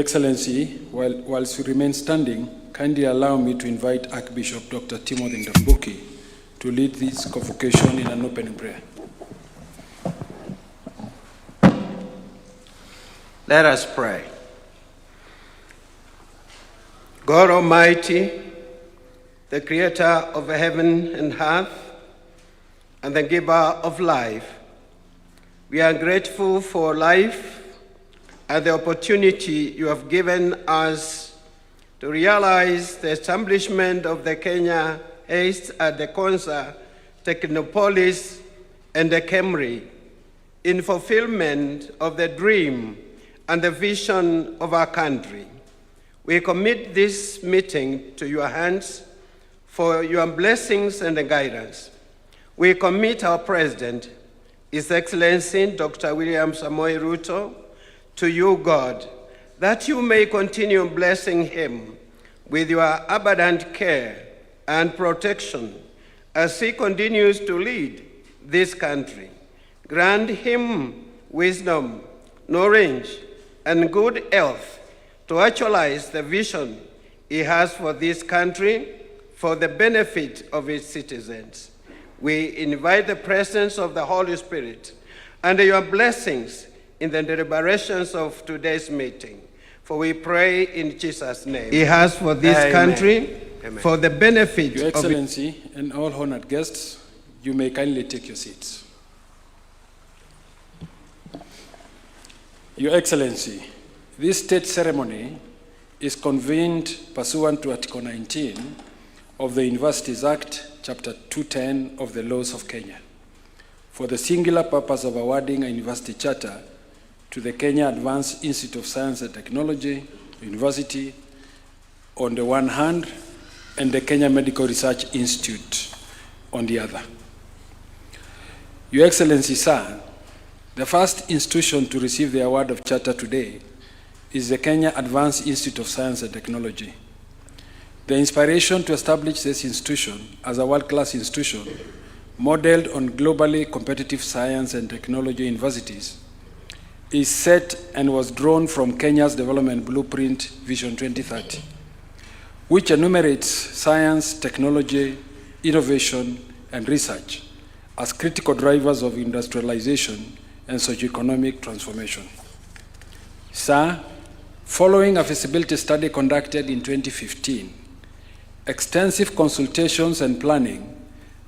Your Excellency, whilst you remain standing, kindly allow me to invite Archbishop Dr. Timothy Ndambuki to lead this convocation in an opening prayer. Let us pray. God Almighty, the creator of heaven and earth, and the giver of life, we are grateful for life and the opportunity you have given us to realize the establishment of the KAIST at the Konza, Technopolis, and the KEMRI in fulfillment of the dream and the vision of our country. We commit this meeting to your hands for your blessings and guidance. We commit our President, His Excellency Dr. William Samoei Ruto, to you, God, that you may continue blessing him with your abundant care and protection as he continues to lead this country. Grant him wisdom, knowledge, and good health to actualize the vision he has for this country for the benefit of its citizens. We invite the presence of the Holy Spirit and your blessings in the deliberations of today's meeting. For we pray in Jesus' name. He has for this country for the benefit Your Excellency and all honored guests, you may kindly take your seats. Your Excellency, this state ceremony is convened pursuant to Article 19 of the Universities Act, Chapter 210 of the Laws of Kenya, for the singular purpose of awarding a university charter to the Kenya Advanced Institute of Science and Technology University on the one hand, and the Kenya Medical Research Institute on the other. Your Excellency, sir, the first institution to receive the award of charter today is the Kenya Advanced Institute of Science and Technology. The inspiration to establish this institution as a world-class institution modeled on globally competitive science and technology universities is set and was drawn from Kenya's Development Blueprint Vision 2030, which enumerates science, technology, innovation, and research as critical drivers of industrialization and socioeconomic transformation. Sir, following a feasibility study conducted in 2015, extensive consultations and planning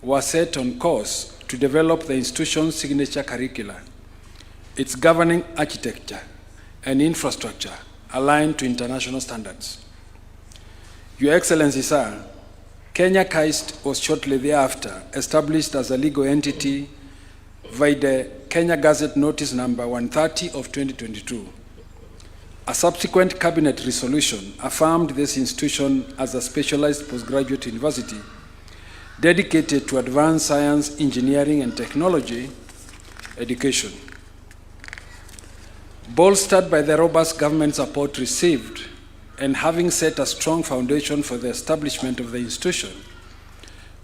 were set on course to develop the institution's signature curricula, its governing architecture and infrastructure aligned to international standards. Your Excellency, sir, Kenya KAIST was shortly thereafter established as a legal entity by the Kenya Gazette Notice number 130 of 2022. A subsequent cabinet resolution affirmed this institution as a specialized postgraduate university dedicated to advanced science, engineering, and technology education. Bolstered by the robust government support received and having set a strong foundation for the establishment of the institution,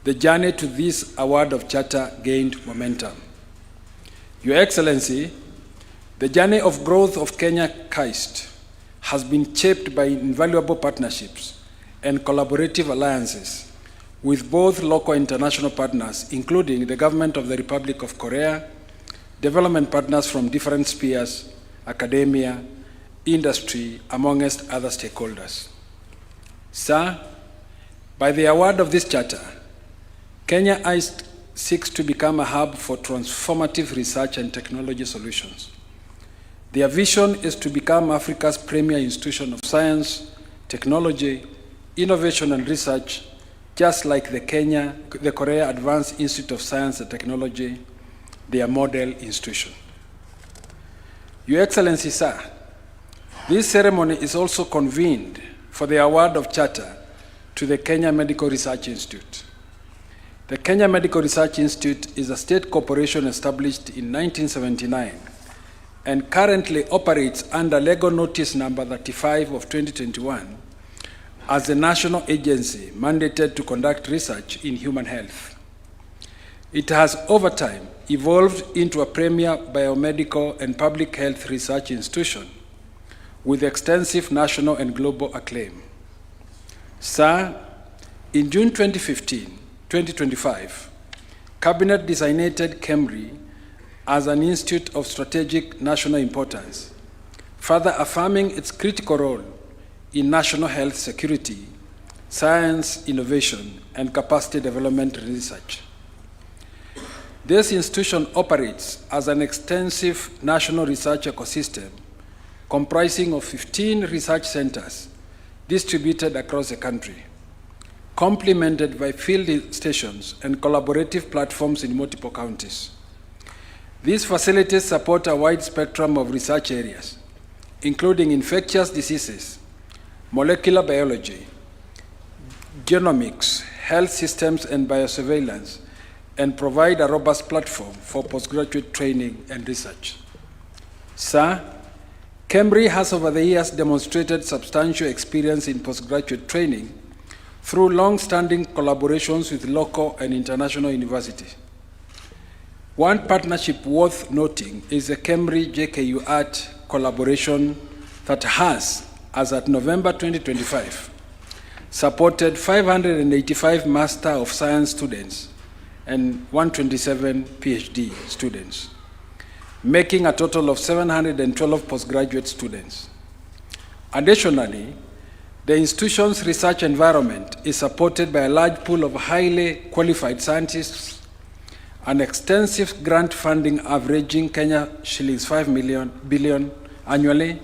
the journey to this award of charter gained momentum. Your Excellency, the journey of growth of Kenya KAIST has been shaped by invaluable partnerships and collaborative alliances with both local and international partners, including the government of the Republic of Korea, development partners from different spheres, academia, industry, amongst other stakeholders. Sir, by the award of this charter, Kenya KAIST seeks to become a hub for transformative research and technology solutions. Their vision is to become Africa's premier institution of science, technology, innovation, and research, just like the Korea Advanced Institute of Science and Technology, their model institution. Your Excellency, sir, this ceremony is also convened for the award of charter to the Kenya Medical Research Institute. The Kenya Medical Research Institute is a state corporation established in 1979 and currently operates under Legal Notice number 35 of 2021 as a national agency mandated to conduct research in human health. It has over time evolved into a premier biomedical and public health research institution with extensive national and global acclaim. Sir, in June 2025, Cabinet designated KEMRI as an institute of strategic national importance, further affirming its critical role in national health security, science, innovation, and capacity development research. This institution operates as an extensive national research ecosystem comprising of 15 research centers distributed across the country, complemented by field stations and collaborative platforms in multiple counties. These facilities support a wide spectrum of research areas, including infectious diseases, molecular biology, genomics, health systems, and biosurveillance, and provide a robust platform for postgraduate training and research. Sir, KEMRI has over the years demonstrated substantial experience in postgraduate training through long-standing collaborations with local and international universities. One partnership worth noting is the KEMRI-JKU Art collaboration that has, as at November 2025, supported 585 Master of Science students and 127 PhD students, making a total of 712 postgraduate students. Additionally, the institution's research environment is supported by a large pool of highly qualified scientists, an extensive grant funding averaging Kenya shillings 5 billion annually,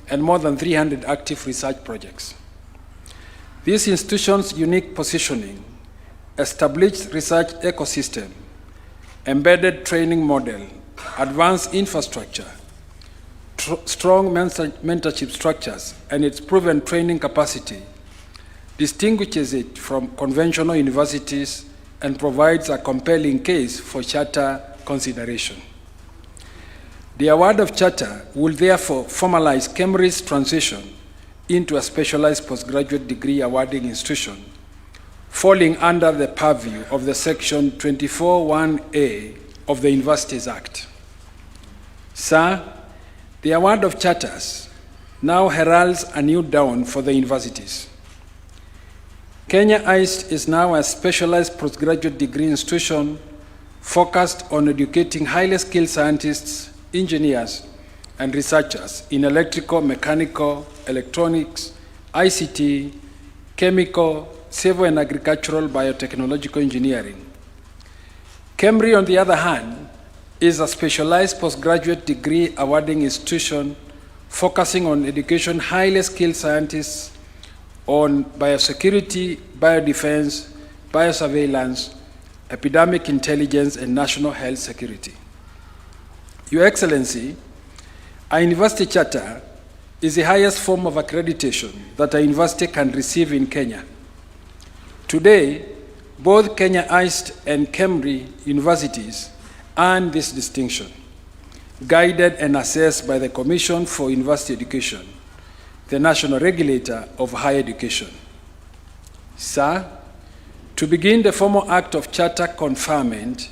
and more than 300 active research projects. This institution's unique positioning, established research ecosystem, embedded training model, advanced infrastructure, strong mentorship structures, and its proven training capacity distinguishes it from conventional universities and provides a compelling case for charter consideration. The award of charter will therefore formalize KEMRI's transition into a specialized postgraduate degree awarding institution, falling under the purview of the Section 24(1)A of the Universities Act. Sir, the award of charters now heralds a new dawn for the universities. Kenya KAIST is now a specialized postgraduate degree institution focused on educating highly skilled scientists, engineers, and researchers in electrical, mechanical, electronics, ICT, chemical, civil and agricultural, biotechnological engineering. KEMRI, on the other hand, is a specialized postgraduate degree awarding institution focusing on education highly skilled scientists on biosecurity, biodefense, biosurveillance, epidemic intelligence, and national health security. Your Excellency, a university charter is the highest form of accreditation that a university can receive in Kenya. Today, both Kenya KAIST and KEMRI universities earn this distinction, guided and assessed by the Commission for University Education, the national regulator of higher education. Sir, to begin the formal act of charter conferment,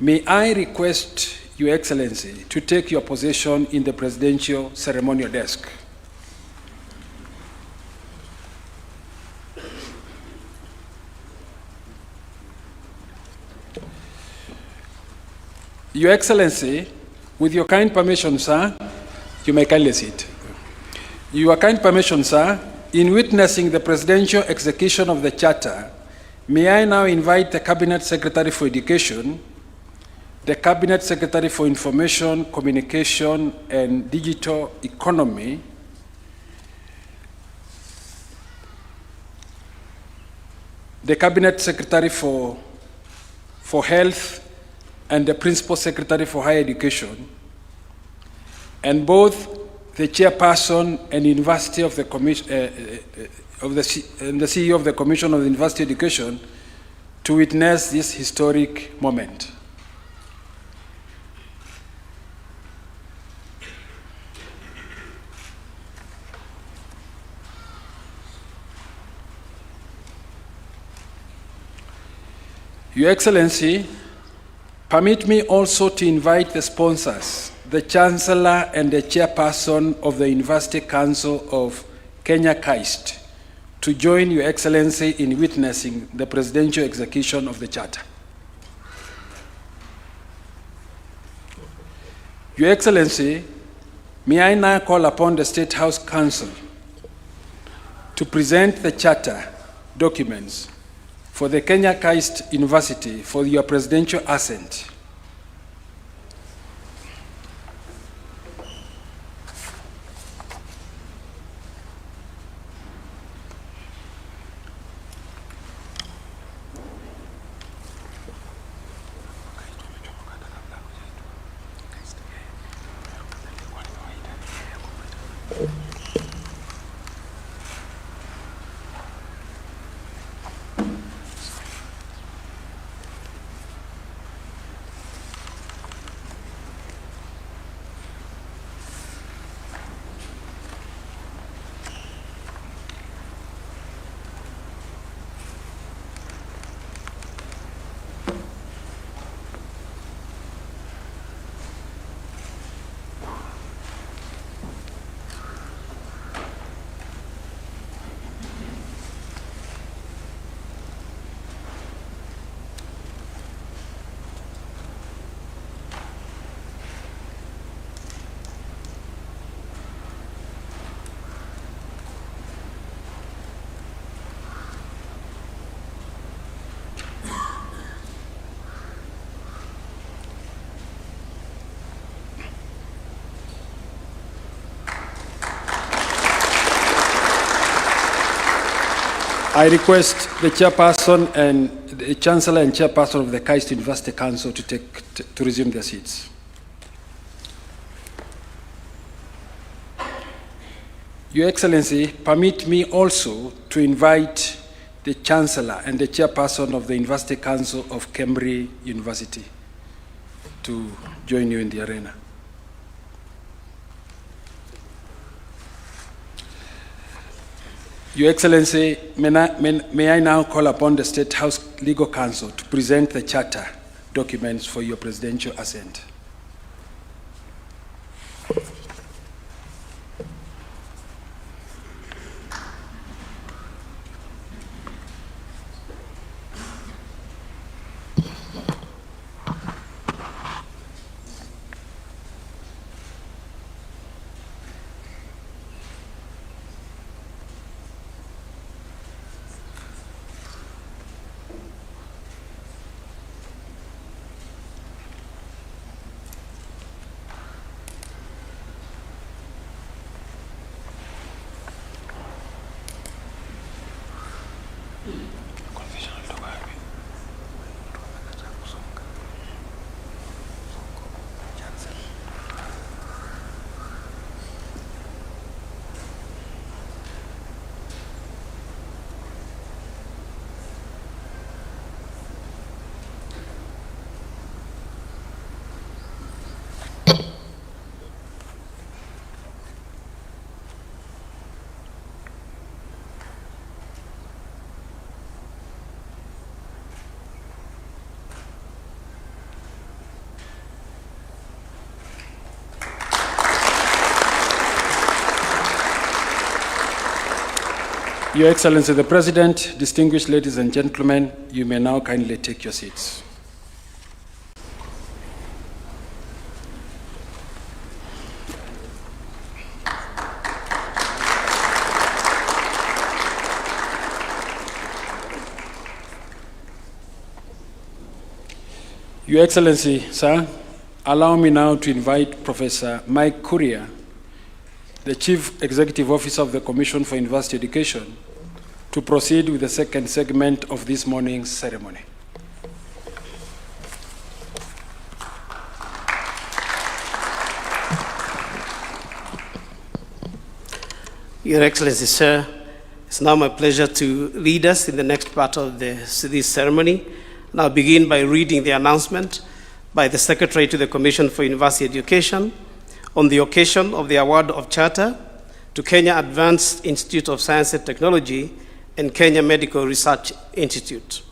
may I request Your Excellency to take your position in the presidential ceremonial desk. Your Excellency, with your kind permission, sir, you may kindly sit. Your kind permission, sir, in witnessing the presidential execution of the charter, may I now invite the Cabinet Secretary for Education, the Cabinet Secretary for Information, Communication, and Digital Economy, the Cabinet Secretary for Health, and the Principal Secretary for Higher Education, and both the Chairperson and University of the Commission, and the CEO of the Commission of University Education, to witness this historic moment. Your Excellency, permit me also to invite the sponsors, the Chancellor and the Chairperson of the University Council of Kenya KAIST to join Your Excellency in witnessing the presidential execution of the Charter. Your Excellency, may I now call upon the State House Council to present the Charter documents for the Kenya KAIST University for your presidential assent. I request the Chairperson and the Chancellor and Chairperson of the KAIST University Council to resume their seats. Your Excellency, permit me also to invite the Chancellor and the Chairperson of the University Council of KEMRI University to join you in the arena. Your Excellency, may I now call upon the State House Legal Counsel to present the Charter documents for your presidential assent. Your Excellency the President, distinguished ladies and gentlemen, you may now kindly take your seats. Your Excellency, sir, allow me now to invite Professor Mike Kuria, the Chief Executive Officer of the Commission for University Education, to proceed with the second segment of this morning's ceremony. Your Excellency, sir, it's now my pleasure to lead us in the next part of this ceremony. And I'll begin by reading the announcement by the Secretary to the Commission for University Education on the occasion of the award of Charter to Kenya Advanced Institute of Science and Technology and Kenya Medical Research Institute.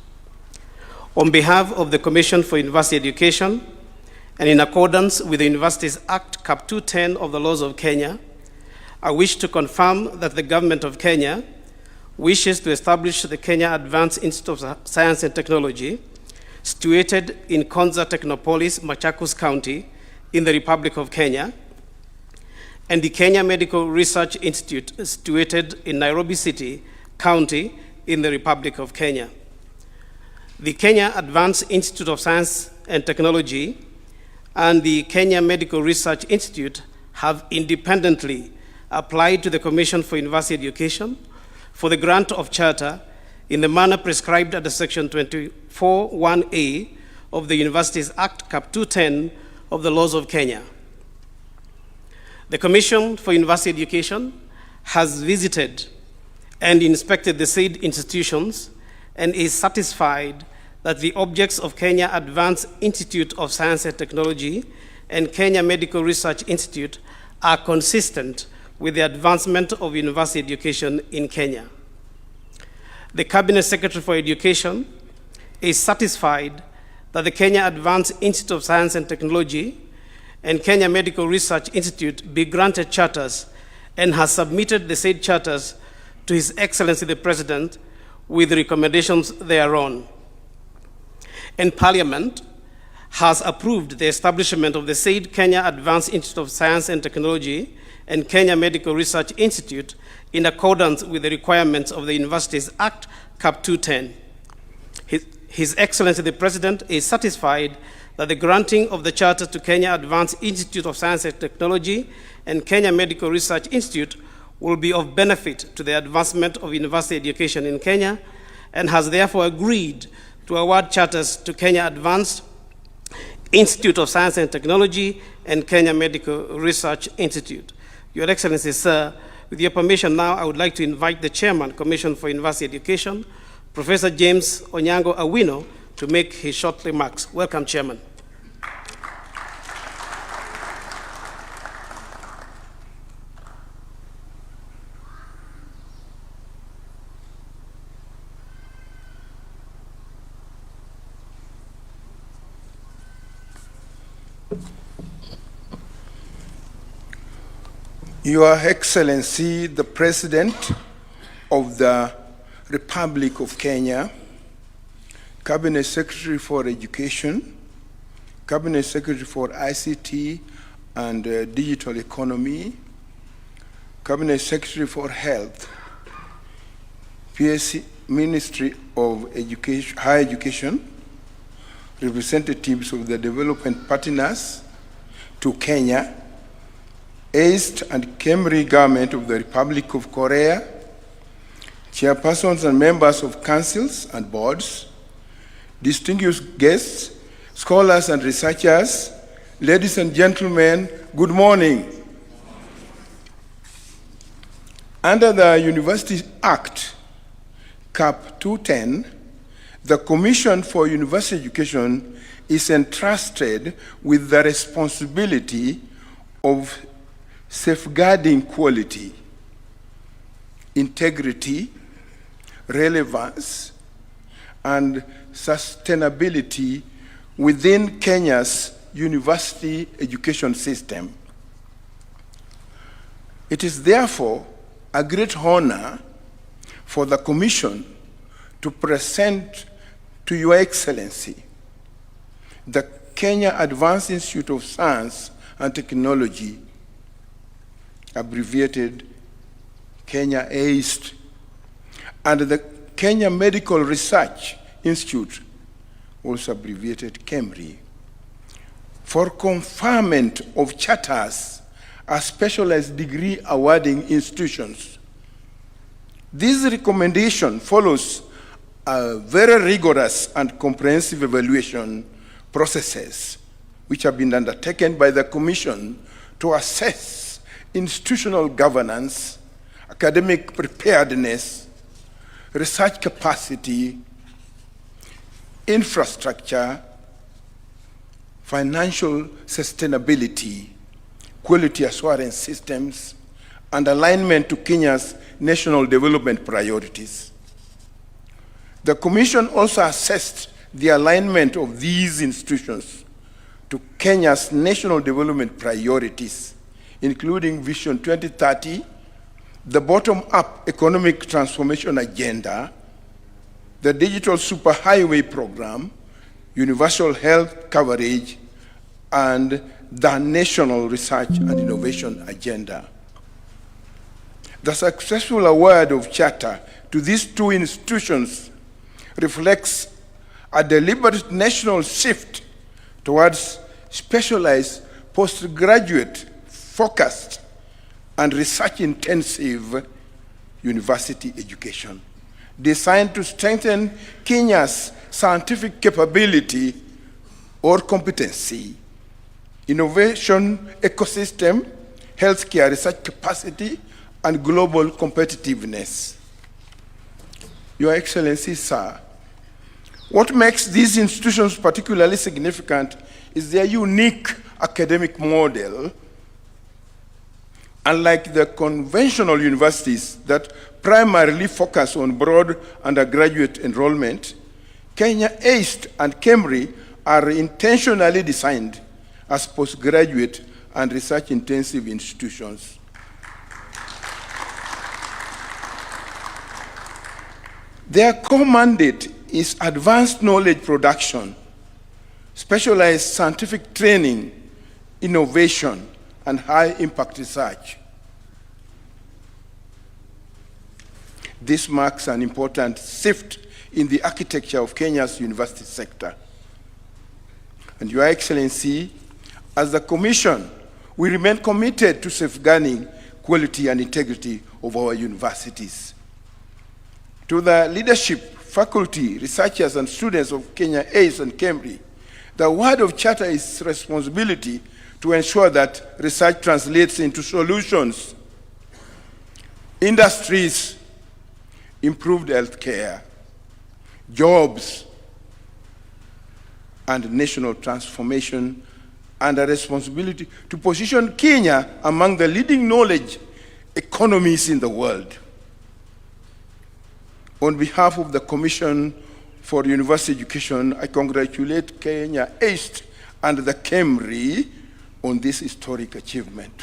On behalf of the Commission for University Education and in accordance with the Universities Act, Cap 210 of the laws of Kenya, I wish to confirm that the government of Kenya wishes to establish the Kenya Advanced Institute of Science and Technology, situated in Konza Technopolis, Machakos County, in the Republic of Kenya, and the Kenya Medical Research Institute, situated in Nairobi City, County, in the Republic of Kenya. The Kenya Advanced Institute of Science and Technology and the Kenya Medical Research Institute have independently applied to the Commission for University Education for the grant of charter in the manner prescribed under Section 24(1)(a) of the Universities Act, Cap 210 of the laws of Kenya. The Commission for University Education has visited and inspected the said institutions and is satisfied that the objects of Kenya Advanced Institute of Science and Technology and Kenya Medical Research Institute are consistent with the advancement of university education in Kenya. The Cabinet Secretary for Education is satisfied that the Kenya Advanced Institute of Science and Technology and Kenya Medical Research Institute be granted charters and has submitted the said charters to His Excellency the President with recommendations thereon. And Parliament has approved the establishment of the said Kenya Advanced Institute of Science and Technology and Kenya Medical Research Institute in accordance with the requirements of the Universities Act, Cap 210. His Excellency the President is satisfied that the granting of the charter to Kenya Advanced Institute of Science and Technology and Kenya Medical Research Institute will be of benefit to the advancement of university education in Kenya, and has therefore agreed to award charters to Kenya Advanced Institute of Science and Technology and Kenya Medical Research Institute. Your Excellency, sir, with your permission now, I would like to invite the Chairman, Commission for University Education, Professor James Onyango Awino, to make his short remarks. Welcome, Chairman. Your Excellency, the President of the Republic of Kenya, Cabinet Secretary for Education, Cabinet Secretary for ICT and Digital Economy, Cabinet Secretary for Health, PSC, Ministry of Education, Higher Education, representatives of the development partners to Kenya, KAIST and KEMRI government of the Republic of Korea, chairpersons and members of councils and boards, distinguished guests, scholars and researchers, ladies and gentlemen, good morning. Under the University Act, Cap 210, the Commission for University Education is entrusted with the responsibility of safeguarding quality, integrity, relevance, and sustainability within Kenya's university education system. It is therefore a great honor for the Commission to present to Your Excellency the Kenya Advanced Institute of Science and Technology, abbreviated Kenya KAIST, and the Kenya Medical Research Institute, also abbreviated KEMRI, for conferment of charters as specialized degree awarding institutions. This recommendation follows a very rigorous and comprehensive evaluation processes which have been undertaken by the Commission to assess institutional governance, academic preparedness, research capacity, infrastructure, financial sustainability, quality assurance systems, and alignment to Kenya's national development priorities. The Commission also assessed the alignment of these institutions to Kenya's national development priorities, including Vision 2030, the bottom-up economic transformation agenda, the digital superhighway program, universal health coverage, and the national research and innovation agenda. The successful award of charter to these two institutions reflects a deliberate national shift towards specialized, postgraduate, focused, and research-intensive university education, designed to strengthen Kenya's scientific capability or competency, innovation ecosystem, healthcare research capacity, and global competitiveness. Your Excellency, sir, what makes these institutions particularly significant is their unique academic model. Unlike the conventional universities that primarily focus on broad undergraduate enrollment, KAIST and KEMRI are intentionally designed as postgraduate and research-intensive institutions. Their core mandate is advanced knowledge production, specialized scientific training, innovation, and high-impact research. This marks an important shift in the architecture of Kenya's university sector. And Your Excellency, as the Commission, we remain committed to safeguarding quality and integrity of our universities. To the leadership, faculty, researchers, and students of KAIST and KEMRI, the word of charter is responsibility to ensure that research translates into solutions, industries, improved healthcare, jobs, and national transformation, and a responsibility to position Kenya among the leading knowledge economies in the world. On behalf of the Commission for University Education, I congratulate KAIST and the KEMRI on this historic achievement.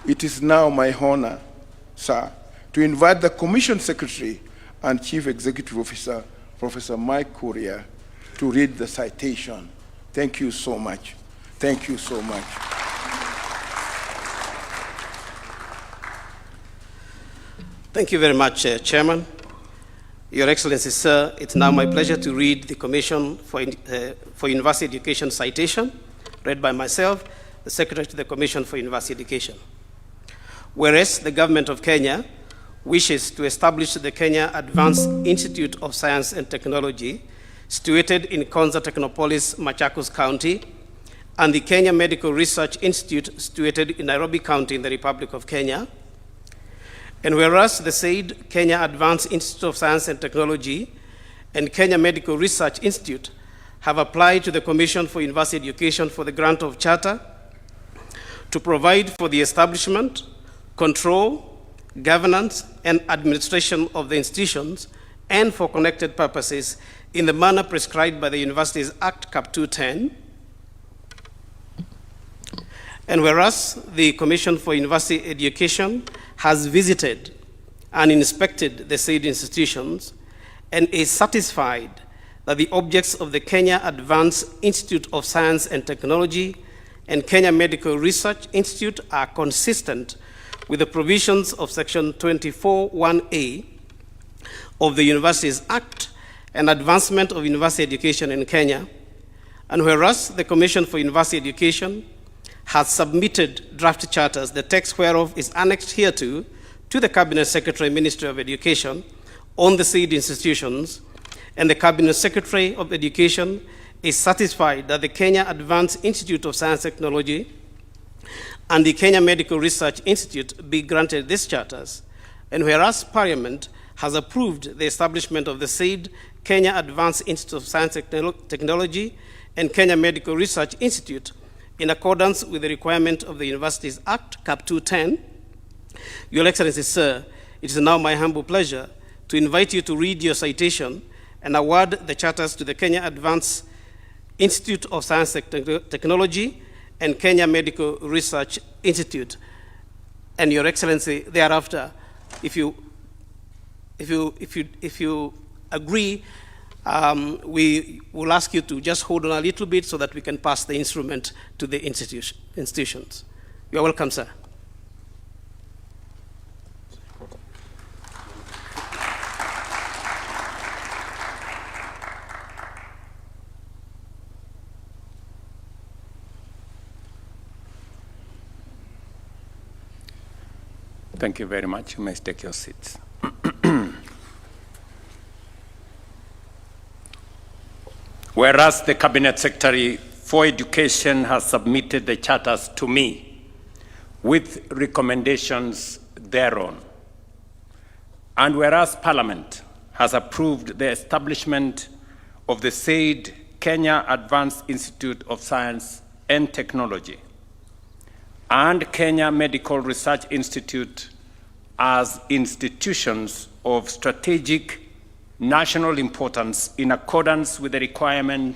It is now my honor, sir, to invite the Commission Secretary and Chief Executive Officer, Professor Mike Kuria, to read the citation. Thank you so much. Thank you so much. Thank you very much, Chairman. Your Excellency, sir, it's now my pleasure to read the Commission for University Education citation, read by myself, the Secretary to the Commission for University Education. Whereas the Government of Kenya wishes to establish the Kenya Advanced Institute of Science and Technology, situated in Konza Technopolis, Machakos County, and the Kenya Medical Research Institute, situated in Nairobi County in the Republic of Kenya. And whereas the said Kenya Advanced Institute of Science and Technology and Kenya Medical Research Institute have applied to the Commission for University Education for the grant of charter to provide for the establishment, control, governance, and administration of the institutions and for connected purposes in the manner prescribed by the Universities Act Cap 210. And whereas the Commission for University Education has visited and inspected the said institutions and is satisfied that the objects of the Kenya Advanced Institute of Science and Technology and Kenya Medical Research Institute are consistent with the provisions of Section 24(1)(a) of the Universities Act and advancement of university education in Kenya, and whereas the Commission for University Education has submitted draft charters, the text whereof is annexed hereto to the Cabinet Secretary, Ministry of Education, on the said institutions, and the Cabinet Secretary of Education is satisfied that the Kenya Advanced Institute of Science and Technology and the Kenya Medical Research Institute be granted these charters, and whereas Parliament has approved the establishment of the said Kenya Advanced Institute of Science and Technology and Kenya Medical Research Institute in accordance with the requirement of the Universities Act, Cap 210, Your Excellency, sir, it is now my humble pleasure to invite you to read your citation and award the charters to the Kenya Advanced Institute of Science and Technology and Kenya Medical Research Institute. And Your Excellency, thereafter, if you agree, we will ask you to just hold on a little bit so that we can pass the instrument to the institutions. You are welcome, sir. Thank you very much. You may take your seats. Whereas the Cabinet Secretary for Education has submitted the charters to me with recommendations thereon, and whereas Parliament has approved the establishment of the said Kenya Advanced Institute of Science and Technology and Kenya Medical Research Institute as institutions of strategic national importance in accordance with the requirement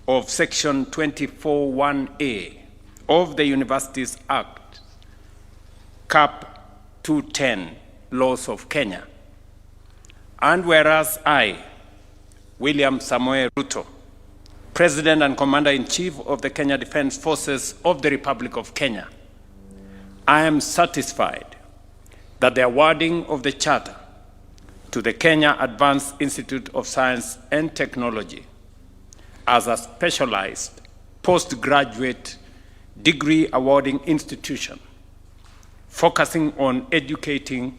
of Section 24(1)A of the Universities Act, Cap 210, Laws of Kenya. And whereas I, William Samoei Ruto, President and Commander-in-Chief of the Kenya Defense Forces of the Republic of Kenya, I am satisfied that the awarding of the charter to the Kenya Advanced Institute of Science and Technology as a specialized postgraduate degree awarding institution focusing on educating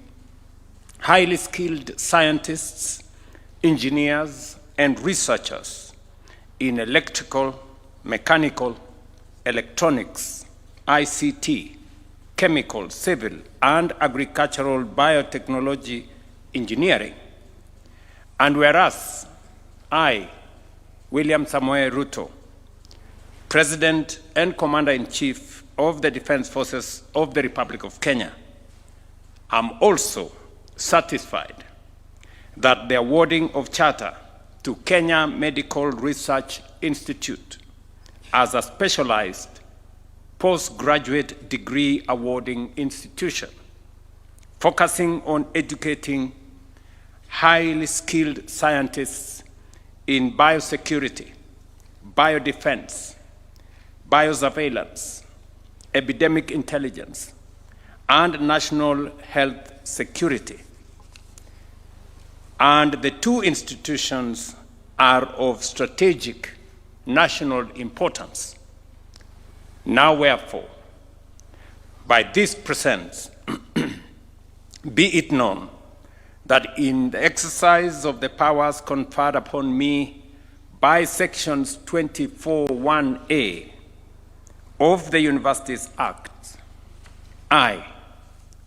highly skilled scientists, engineers, and researchers in electrical, mechanical, electronics, ICT, chemical, civil, and agricultural biotechnology engineering. And whereas I, William Samoei Ruto, President and Commander-in-Chief of the Defense Forces of the Republic of Kenya, am also satisfied that the awarding of charter to Kenya Medical Research Institute as a specialized postgraduate degree awarding institution, focusing on educating highly skilled scientists in biosecurity, biodefense, biosurveillance, epidemic intelligence, and national health security. And the two institutions are of strategic national importance. Now, wherefore, by this presence, be it known that in the exercise of the powers conferred upon me by Sections 24(1)A of the Universities Act, I,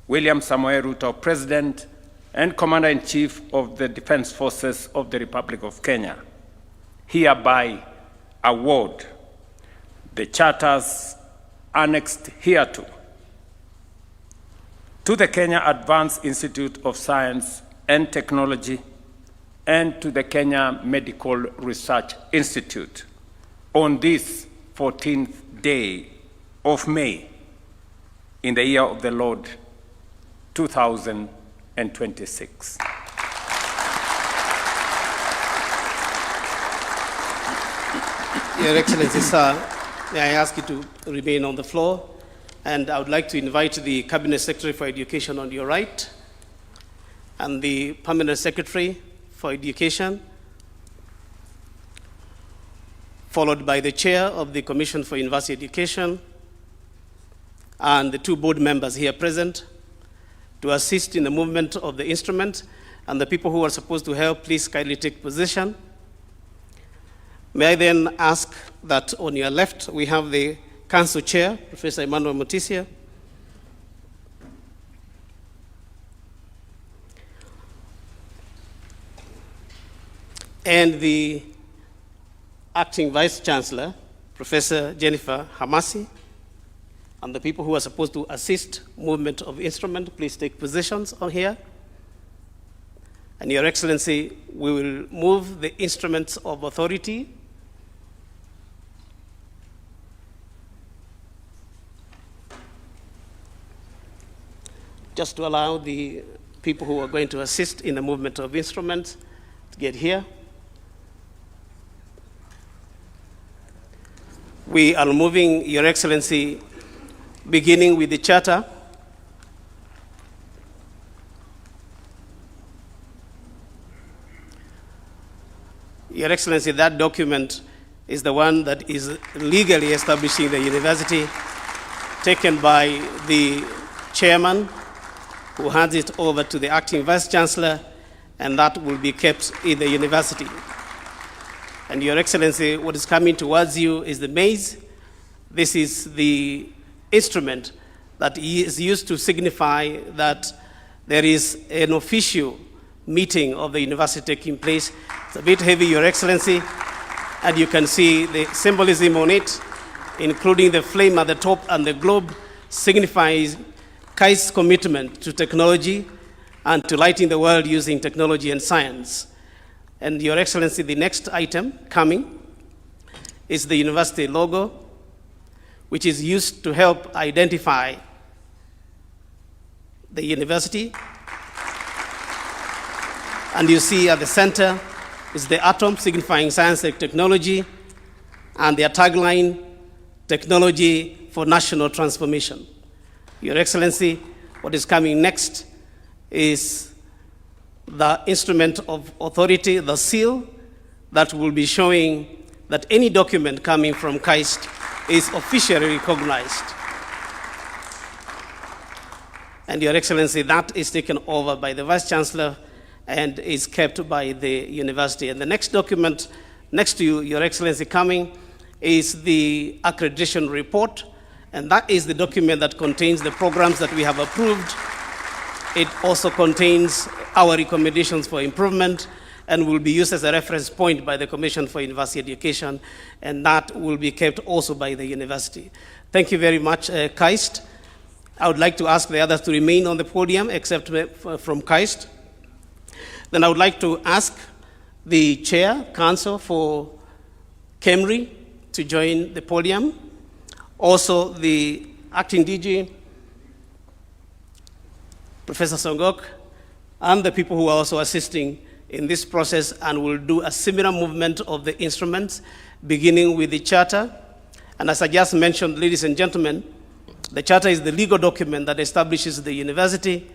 William Samoei Ruto, President and Commander-in-Chief of the Defense Forces of the Republic of Kenya, hereby award the charters annexed hereto to the Kenya Advanced Institute of Science and Technology and to the Kenya Medical Research Institute on this 14th day of May in the year of the Lord 2026. Your Excellency, sir, may I ask you to remain on the floor? And I would like to invite the Cabinet Secretary for Education on your right and the Permanent Secretary for Education, followed by the Chair of the Commission for University Education and the two board members here present to assist in the movement of the instrument. And the people who are supposed to help, please kindly take position. May I then ask that on your left, we have the Council Chair, Professor Emmanuel Mutisia. And the Acting Vice Chancellor, Professor Jennifer Hamasi. And the people who are supposed to assist movement of instrument, please take positions on here. And Your Excellency, we will move the instruments of authority. Just to allow the people who are going to assist in the movement of instruments to get here. We are moving, Your Excellency, beginning with the charter. Your Excellency, that document is the one that is legally establishing the university, taken by the chairman, who hands it over to the acting vice chancellor, and that will be kept in the university. And Your Excellency, what is coming towards you is the maize. This is the instrument that is used to signify that there is an official meeting of the university taking place. It's a bit heavy, Your Excellency, and you can see the symbolism on it, including the flame at the top and the globe, signifies KAIST's commitment to technology and to lighting the world using technology and science. And Your Excellency, the next item coming is the university logo, which is used to help identify the university. And you see at the center is the atom, signifying science and technology, and their tagline, technology for national transformation. Your Excellency, what is coming next is the instrument of authority, the seal, that will be showing that any document coming from KAIST is officially recognized. And Your Excellency, that is taken over by the Vice Chancellor and is kept by the university. And the next document next to you, Your Excellency, coming is the accreditation report. And that is the document that contains the programs that we have approved. It also contains our recommendations for improvement and will be used as a reference point by the Commission for University Education, and that will be kept also by the university. Thank you very much, KAIST. I would like to ask the others to remain on the podium, except from KAIST. Then I would like to ask the Chair, Council for KEMRI, to join the podium. Also, the Acting DG, Professor Songok, and the people who are also assisting in this process, and will do a similar movement of the instruments, beginning with the charter. And as I just mentioned, ladies and gentlemen, the charter is the legal document that establishes the university.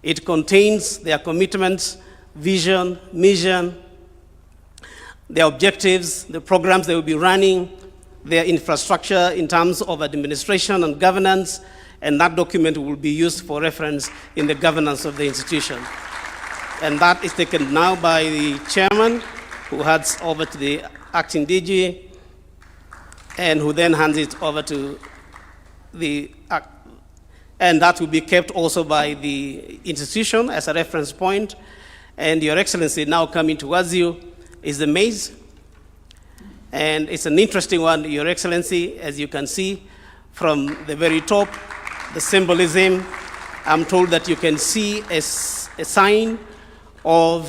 It contains their commitments, vision, mission, their objectives, the programs they will be running, their infrastructure in terms of administration and governance, and that document will be used for reference in the governance of the institution. And that is taken now by the chairman, who hands over to the acting DG, and who then hands it over to the, and that will be kept also by the institution as a reference point. And Your Excellency, now coming towards you is the maize. And it's an interesting one, Your Excellency, as you can see from the very top, the symbolism. I'm told that you can see a sign of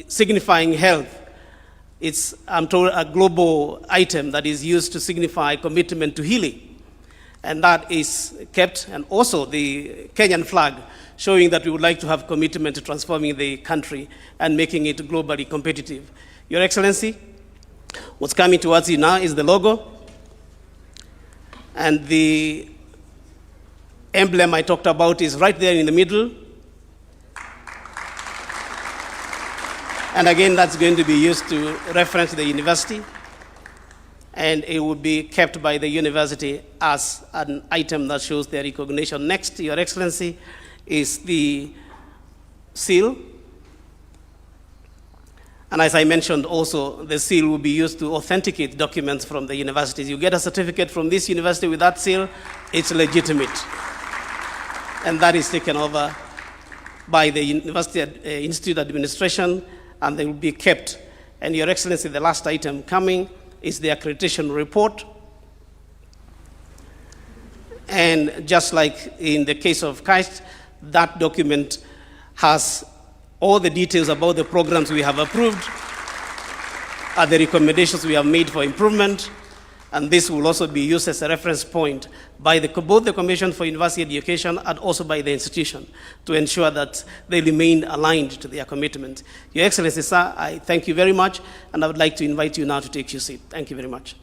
signifying health. It's, I'm told, a global item that is used to signify commitment to healing. And that is kept, and also the Kenyan flag, showing that we would like to have commitment to transforming the country and making it globally competitive. Your Excellency, what's coming towards you now is the logo. And the emblem I talked about is right there in the middle. And again, that's going to be used to reference the university. And it will be kept by the university as an item that shows their recognition. Next, Your Excellency, is the seal. And as I mentioned also, the seal will be used to authenticate documents from the universities. You get a certificate from this university with that seal, it's legitimate. And that is taken over by the University Institute Administration, and they will be kept. And Your Excellency, the last item coming is the accreditation report. And just like in the case of KAIST, that document has All the details about the programs we have approved are the recommendations we have made for improvement, and this will also be used as a reference point by both the Commission for University Education and also by the institution to ensure that they remain aligned to their commitment. Your Excellency, sir, I thank you very much, and I would like to invite you now to take your seat. Thank you very much.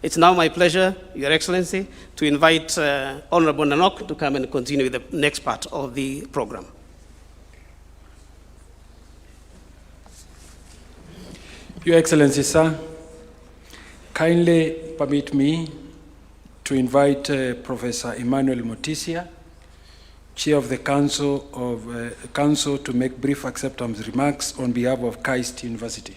It's now my pleasure, Your Excellency, to invite Honorable Nanok to come and continue with the next part of the program. Your Excellency, sir, kindly permit me to invite Professor Emmanuel Motisia, Chair of the Council, to make brief acceptance remarks on behalf of KAIST University.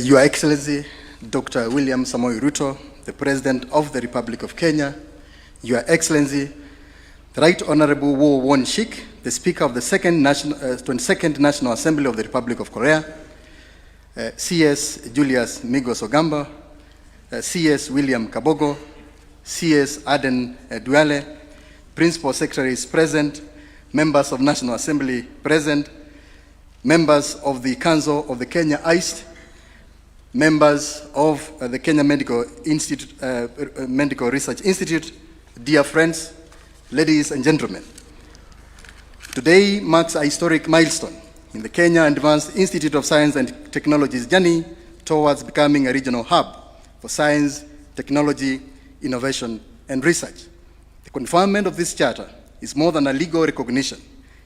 Your Excellency, Dr. William Samoei Ruto, the President of the Republic of Kenya, Your Excellency, the Right Honorable Wo Won Shik, the Speaker of the 22nd National Assembly of the Republic of Korea, CS Julius Migos Ogamba, CS William Kabogo, CS Aden Duale, Principal Secretaries present, members of National Assembly present, members of the Council of the Kenya KAIST, members of the Kenya Medical Research Institute, dear friends, ladies and gentlemen. Today marks a historic milestone in the Kenya Advanced Institute of Science and Technology's journey towards becoming a regional hub for science, technology, innovation, and research. The conferment of this charter is more than a legal recognition.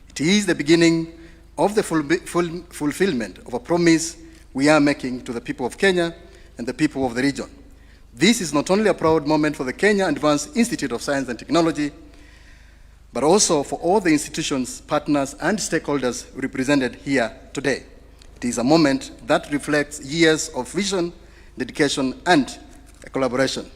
It is the beginning of the fulfillment of a promise we are making to the people of Kenya and the people of the region. This is not only a proud moment for the Kenya Advanced Institute of Science and Technology, but also for all the institutions, partners, and stakeholders represented here today. It is a moment that reflects years of vision, dedication, and collaboration.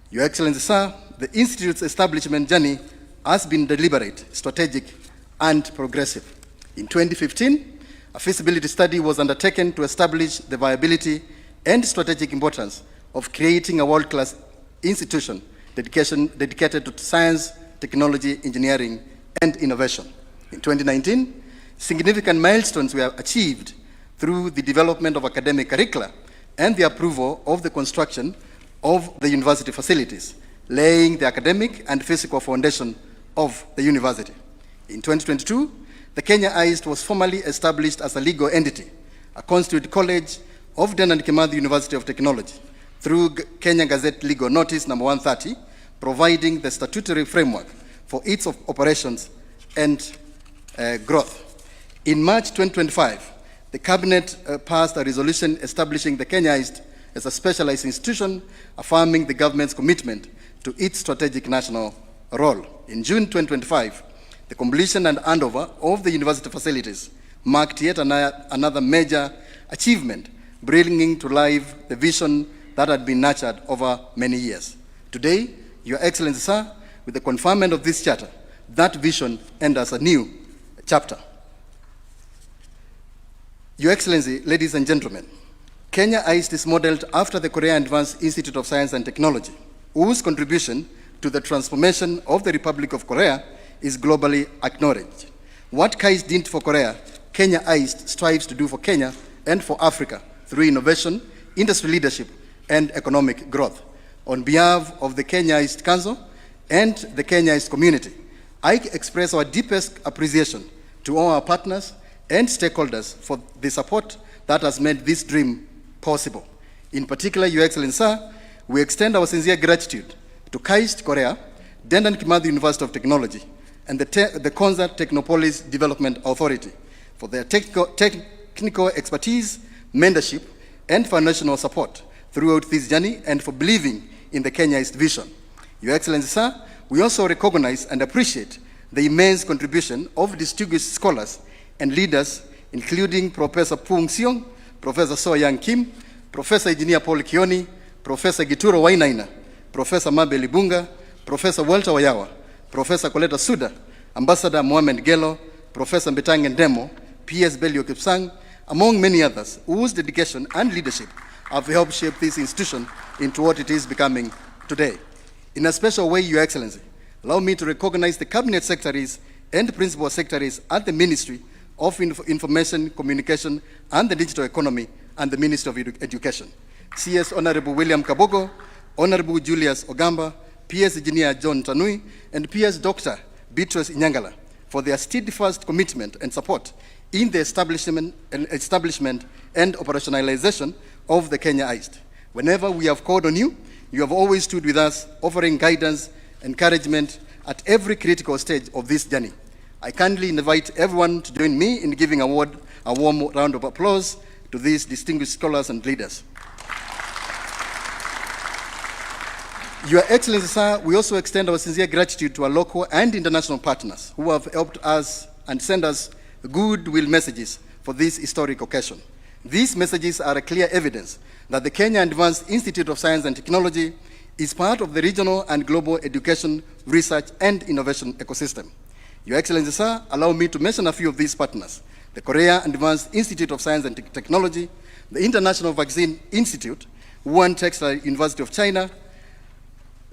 Your Excellency, sir, the Institute's establishment journey has been deliberate, strategic, and progressive. In 2015, a feasibility study was undertaken to establish the viability and strategic importance of creating a world-class institution dedicated to science, technology, engineering, and innovation. In 2019, significant milestones were achieved through the development of academic curricula and the approval of the construction of the university facilities, laying the academic and physical foundation of the university. In 2022, the Kenya KAIST was formally established as a legal entity, a constituted college of Dedan Kimathi University of Technology, through Kenya Gazette Legal Notice number 130, providing the statutory framework for its operations and growth. In March 2025, the Cabinet passed a resolution establishing the Kenya KAIST as a specialized institution, affirming the government's commitment to its strategic national role. In June 2025, the completion and handover of the university facilities marked yet another major achievement, bringing to life the vision that had been nurtured over many years. Today, Your Excellency, sir, with the conferment of this charter, that vision enters a new chapter. Your Excellency, ladies and gentlemen, Kenya KAIST is modeled after the Korea Advanced Institute of Science and Technology, whose contribution to the transformation of the Republic of Korea is globally acknowledged. What KAIST did for Korea, Kenya KAIST strives to do for Kenya and for Africa through innovation, industry leadership, and economic growth. On behalf of the Kenya KAIST Council and the Kenya KAIST community, I express our deepest appreciation to all our partners and stakeholders for the support that has made this dream possible. In particular, Your Excellency, sir, we extend our sincere gratitude to KAIST Korea, Dedan Kimathi University of Technology, and the Konza Technopolis Development Authority for their technical expertise, mentorship, and financial support throughout this journey, and for believing in the Kenya KAIST vision. Your Excellency, sir, we also recognize and appreciate the immense contribution of distinguished scholars and leaders, including Professor Pung Siong, Professor So Yang Kim, Professor Engineer Paul Kioni, Professor Gituro Wainaina, Professor Mabel Ibunga, Professor Walter Wayawa, Professor Koleta Suda, Ambassador Mohamed Gelo, Professor Mbetang Ndemo, P.S. Belio Kipsang, among many others, whose dedication and leadership have helped shape this institution into what it is becoming today. In a special way, Your Excellency, allow me to recognize the Cabinet Secretaries and Principal Secretaries at the Ministry of Information, Communication and the Digital Economy and the Ministry of Education. CS Honorable William Kabogo, Honorable Julius Ogamba, PS Engineer John Tanui, and PS Dr. Beatrice Inyangala for their steadfast commitment and support in the establishment and operationalization of the Kenya KAIST. Whenever we have called on you, you have always stood with us, offering guidance, encouragement at every critical stage of this journey. I kindly invite everyone to join me in giving a warm round of applause to these distinguished scholars and leaders. Your Excellency, sir, we also extend our sincere gratitude to our local and international partners who have helped us and send us goodwill messages for this historic occasion. These messages are a clear evidence that the Kenya Advanced Institute of Science and Technology is part of the regional and global education, research, and innovation ecosystem. Your Excellency, sir, allow me to mention a few of these partners: the Korea Advanced Institute of Science and Technology, the International Vaccine Institute, Wuhan Textile University of China,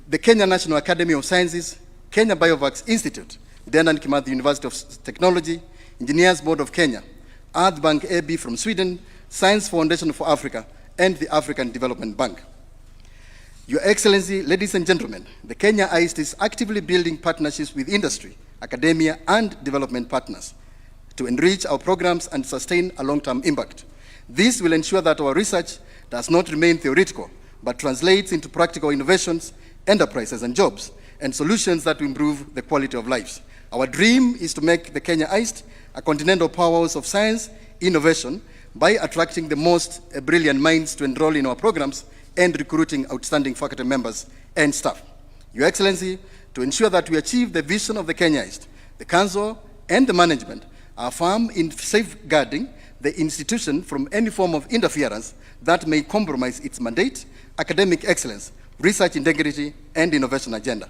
the Kenya National Academy of Sciences, Kenya Biovax Institute, Dedan Kimathi University of Technology, Engineers Board of Kenya, Earth Bank AB from Sweden, Science Foundation for Africa, and the African Development Bank. Your Excellency, ladies and gentlemen, the Kenya KAIST is actively building partnerships with industry, academia, and development partners to enrich our programs and sustain a long-term impact. This will ensure that our research does not remain theoretical, but translates into practical innovations, enterprises and jobs, and solutions that will improve the quality of lives. Our dream is to make the Kenya KAIST a continental powerhouse of science, innovation, by attracting the most brilliant minds to enroll in our programs and recruiting outstanding faculty members and staff. Your Excellency, to ensure that we achieve the vision of the Kenya KAIST, the Council and the management are firm in safeguarding the institution from any form of interference that may compromise its mandate, academic excellence, research integrity, and innovation agenda.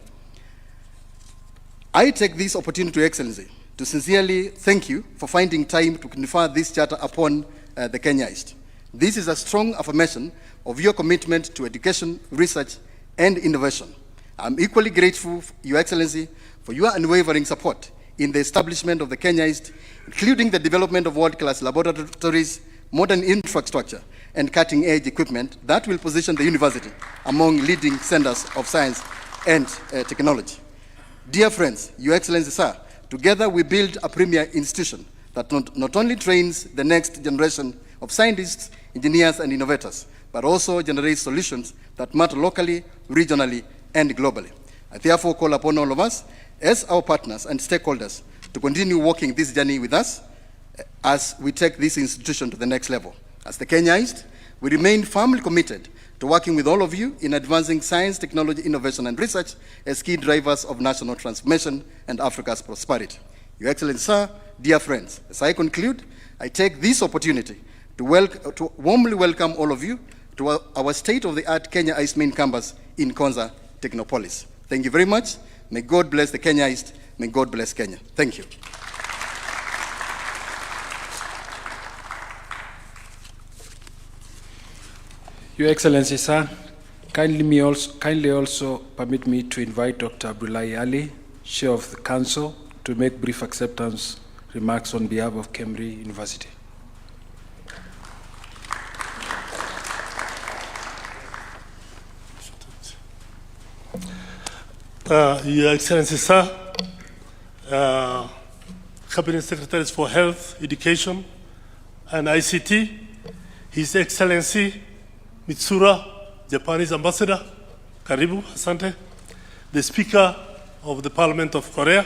I take this opportunity, Your Excellency, to sincerely thank you for finding time to confer this charter upon the Kenya KAIST. This is a strong affirmation of your commitment to education, research, and innovation. I'm equally grateful, Your Excellency, for your unwavering support in the establishment of the Kenya KAIST, including the development of world-class laboratories, modern infrastructure, and cutting-edge equipment that will position the university among leading centers of science and technology. Dear friends, Your Excellency, sir, together we build a premier institution that not only trains the next generation of scientists, engineers, and innovators, but also generates solutions that matter locally, regionally, and globally. I therefore call upon all of us as our partners and stakeholders to continue walking this journey with us as we take this institution to the next level. As the Kenya KAIST, we remain firmly committed to working with all of you in advancing science, technology, innovation, and research as key drivers of national transformation and Africa's prosperity. Your Excellency, sir, dear friends, as I conclude, I take this opportunity to warmly welcome all of you to our state-of-the-art Kenya KAIST main campus in Konza, Technopolis. Thank you very much. May God bless the Kenya KAIST. May God bless Kenya. Thank you. Your Excellency, sir, kindly also permit me to invite Dr. Abdullahi Ali, Chair of the Council, to make brief acceptance remarks on behalf of KEMRI University. Your Excellency, sir, Cabinet Secretaries for Health, Education, and ICT, His Excellency Mitsura, Japanese Ambassador, Karibu, Asante, the Speaker of the Parliament of Korea,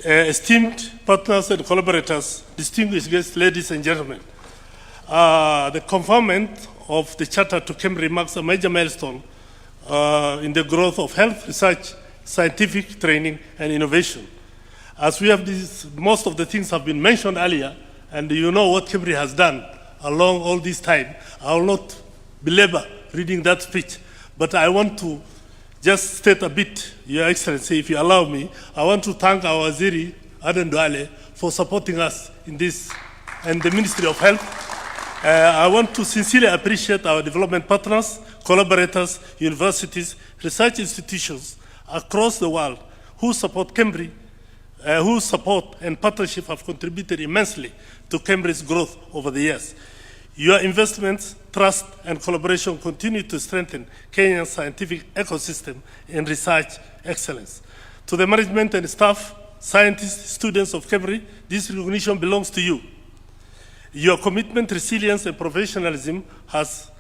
esteemed partners and collaborators, distinguished guests, ladies and gentlemen. The conferment of the Charter to KEMRI marks a major milestone in the growth of health research, scientific training, and innovation. As we have most of the things have been mentioned earlier, and you know what KEMRI has done along all this time. I will not belabor reading that speech, but I want to just state a bit, Your Excellency, if you allow me. I want to thank our Waziri, Aden Duale, for supporting us in this, and the Ministry of Health. I want to sincerely appreciate our development partners, collaborators, universities, research institutions across the world who support KEMRI, whose support and partnership have contributed immensely to KEMRI's growth over the years. Your investments, trust, and collaboration continue to strengthen Kenya's scientific ecosystem and research excellence. To the management and staff, scientists, students of KEMRI, this recognition belongs to you. Your commitment, resilience, and professionalism has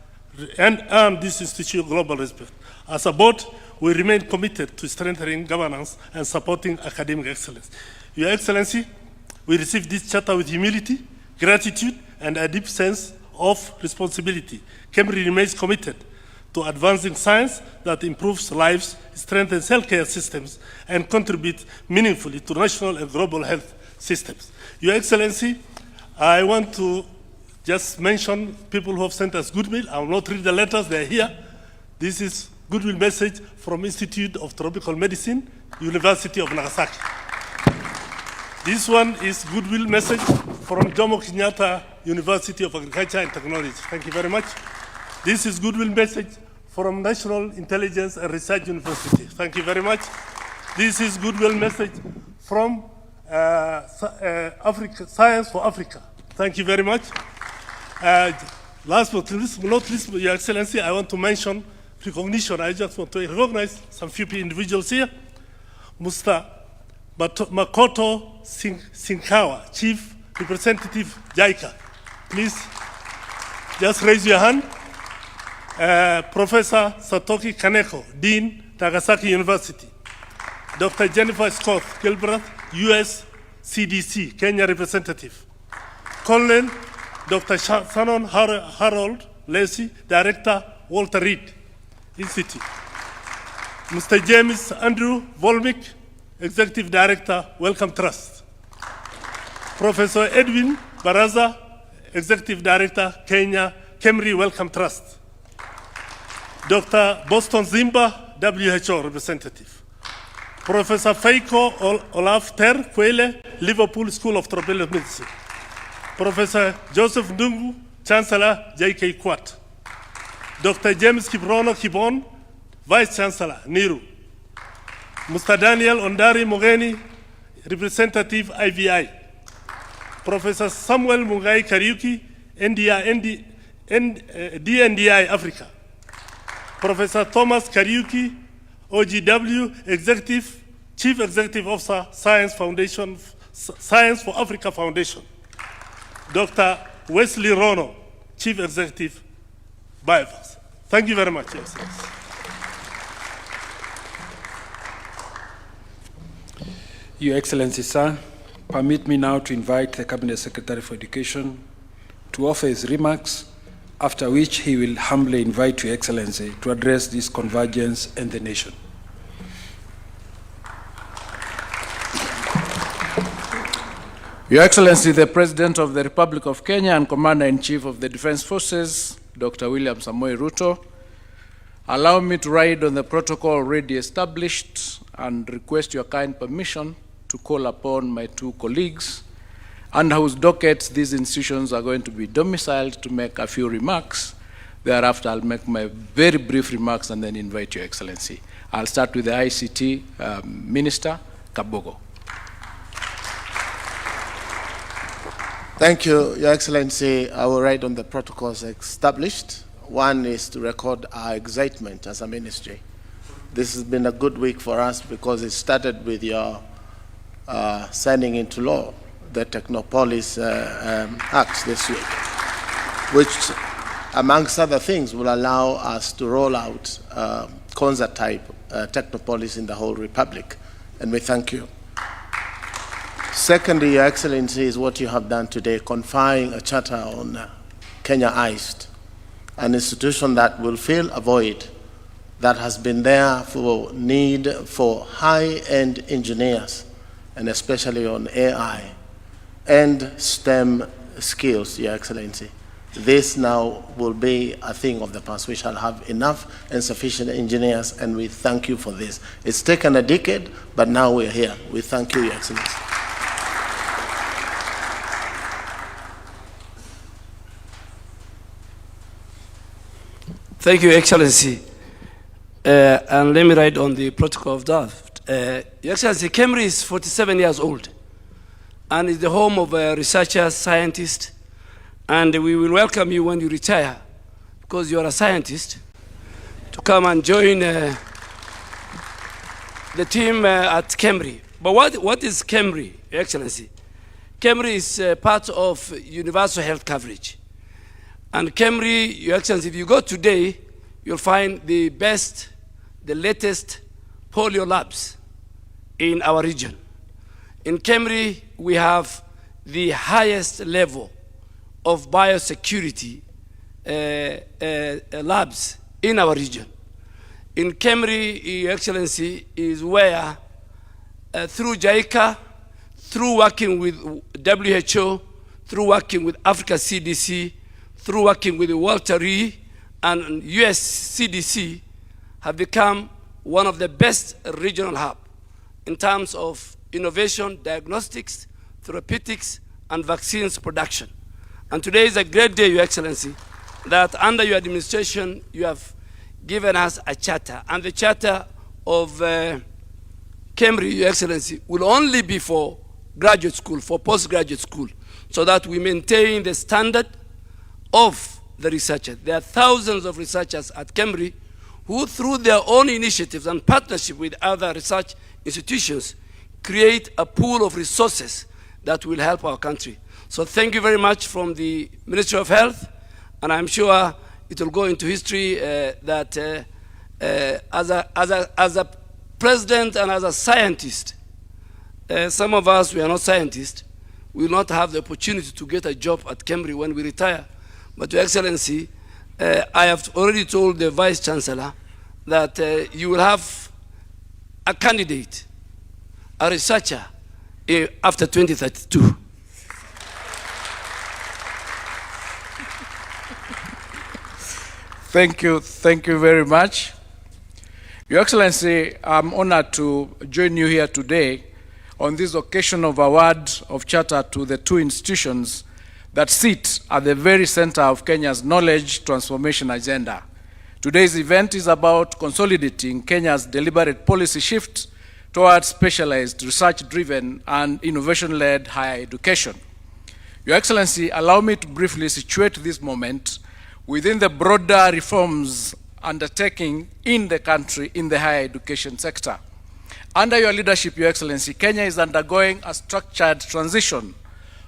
earned this institution global respect. As a board, we remain committed to strengthening governance and supporting academic excellence. Your Excellency, we receive this charter with humility, gratitude, and a deep sense of responsibility. KEMRI remains committed to advancing science that improves lives, strengthens healthcare systems, and contributes meaningfully to national and global health systems. Your Excellency, I want to just mention people who have sent us goodwill. I will not read the letters, they're here. This is goodwill message from Institute of Tropical Medicine, University of Nagasaki. This one is goodwill message from Jomo Kenyatta University of Agriculture and Technology. Thank you very much. This is goodwill message from National Intelligence and Research University. Thank you very much. This is goodwill message from Africa, Science for Africa. Thank you very much. Last but not least, Your Excellency, I want to mention recognition. I just want to recognize some few individuals here. Mr. Makoto Sinkawa, Chief Representative JICA. Please, just raise your hand. Professor Satoki Kaneko, Dean, Nagasaki University. Dr. Jennifer Scott Gilbreth, US CDC, Kenya Representative. Colonel Dr. Shannon Harold Lacey, Director, Walter Reed Institute. Mr. James Andrew Volmick, Executive Director, Wellcome Trust. Professor Edwin Baraza, Executive Director, Kenya, KEMRI Wellcome Trust. Dr. Boston Zimba, WHO Representative. Professor Feiko Olaf Ter Kwele, Liverpool School of Tropical Medicine. Professor Joseph Ndungu, Chancellor, JK Quat. Dr. James Kiprono Kibon, Vice Chancellor, NIRU. Mr. Daniel Ondari Mogeni, Representative, IVI. Professor Samuel Mungai Kariuki, DNDI Africa. Professor Thomas Kariuki, OGW, Chief Executive Officer, Science for Africa Foundation. Dr. Wesley Rono, Chief Executive, BioVax. Thank you very much, Your Excellency. Your Excellency, sir, permit me now to invite the Cabinet Secretary for Education to offer his remarks, after which he will humbly invite Your Excellency to address this convergence and the nation. Your Excellency, the President of the Republic of Kenya and Commander-in-Chief of the Defense Forces, Dr. William Samoei Ruto, allow me to ride on the protocol already established and request your kind permission to call upon my two colleagues, under whose dockets these institutions are going to be domiciled, to make a few remarks. Thereafter, I'll make my very brief remarks and then invite Your Excellency. I'll start with the ICT Minister, Kabogo. Thank you, Your Excellency. I will ride on the protocols established. One is to record our excitement as a ministry. This has been a good week for us because it started with your signing into law the Technopolis Act this week, which, amongst other things, will allow us to roll out concert-type Technopolis in the whole Republic, and we thank you. Secondly, Your Excellency, is what you have done today, conferring a charter on Kenya KAIST, an institution that will fill a void that has been there for need for high-end engineers, and especially on AI and STEM skills, Your Excellency. this now will be a thing of the past. We shall have enough and sufficient engineers, and we thank you for this. It's taken a decade, but now we're here. We thank you, Your Excellency. Thank you, Excellency. And let me write on the protocol of draft. Your Excellency, KEMRI is 47 years old and is the home of researchers, scientists, and we will welcome you when you retire, because you are a scientist, to come and join the team at KEMRI. But what is KEMRI, Your Excellency? KEMRI is part of universal health coverage. And KEMRI, Your Excellency, if you go today, you'll find the best, the latest polio labs in our region. In KEMRI, we have the highest level of biosecurity labs in our region. In KEMRI, Your Excellency, is where through JICA, through working with WHO, through working with Africa CDC, through working with the Walter Reed and US CDC, have become one of the best regional hubs in terms of innovation, diagnostics, therapeutics, and vaccines production. And today is a great day, Your Excellency, that under your administration, you have given us a charter. And the charter of KEMRI, Your Excellency, will only be for graduate school, for postgraduate school, so that we maintain the standard of the researchers. There are thousands of researchers at KEMRI who, through their own initiatives and partnership with other research institutions, create a pool of resources that will help our country. So thank you very much from the Ministry of Health, and I'm sure it will go into history that as a president and as a scientist, some of us, we are not scientists, we will not have the opportunity to get a job at KEMRI when we retire. But Your Excellency, I have already told the Vice Chancellor that you will have a candidate, a researcher, after 2032. Thank you very much. Your Excellency, I'm honored to join you here today on this occasion of award of charter to the two institutions that sit at the very center of Kenya's knowledge transformation agenda. Today's event is about consolidating Kenya's deliberate policy shift towards specialized, research-driven, and innovation-led higher education. Your Excellency, allow me to briefly situate this moment within the broader reforms undertaking in the country in the higher education sector. Under your leadership, Your Excellency, Kenya is undergoing a structured transition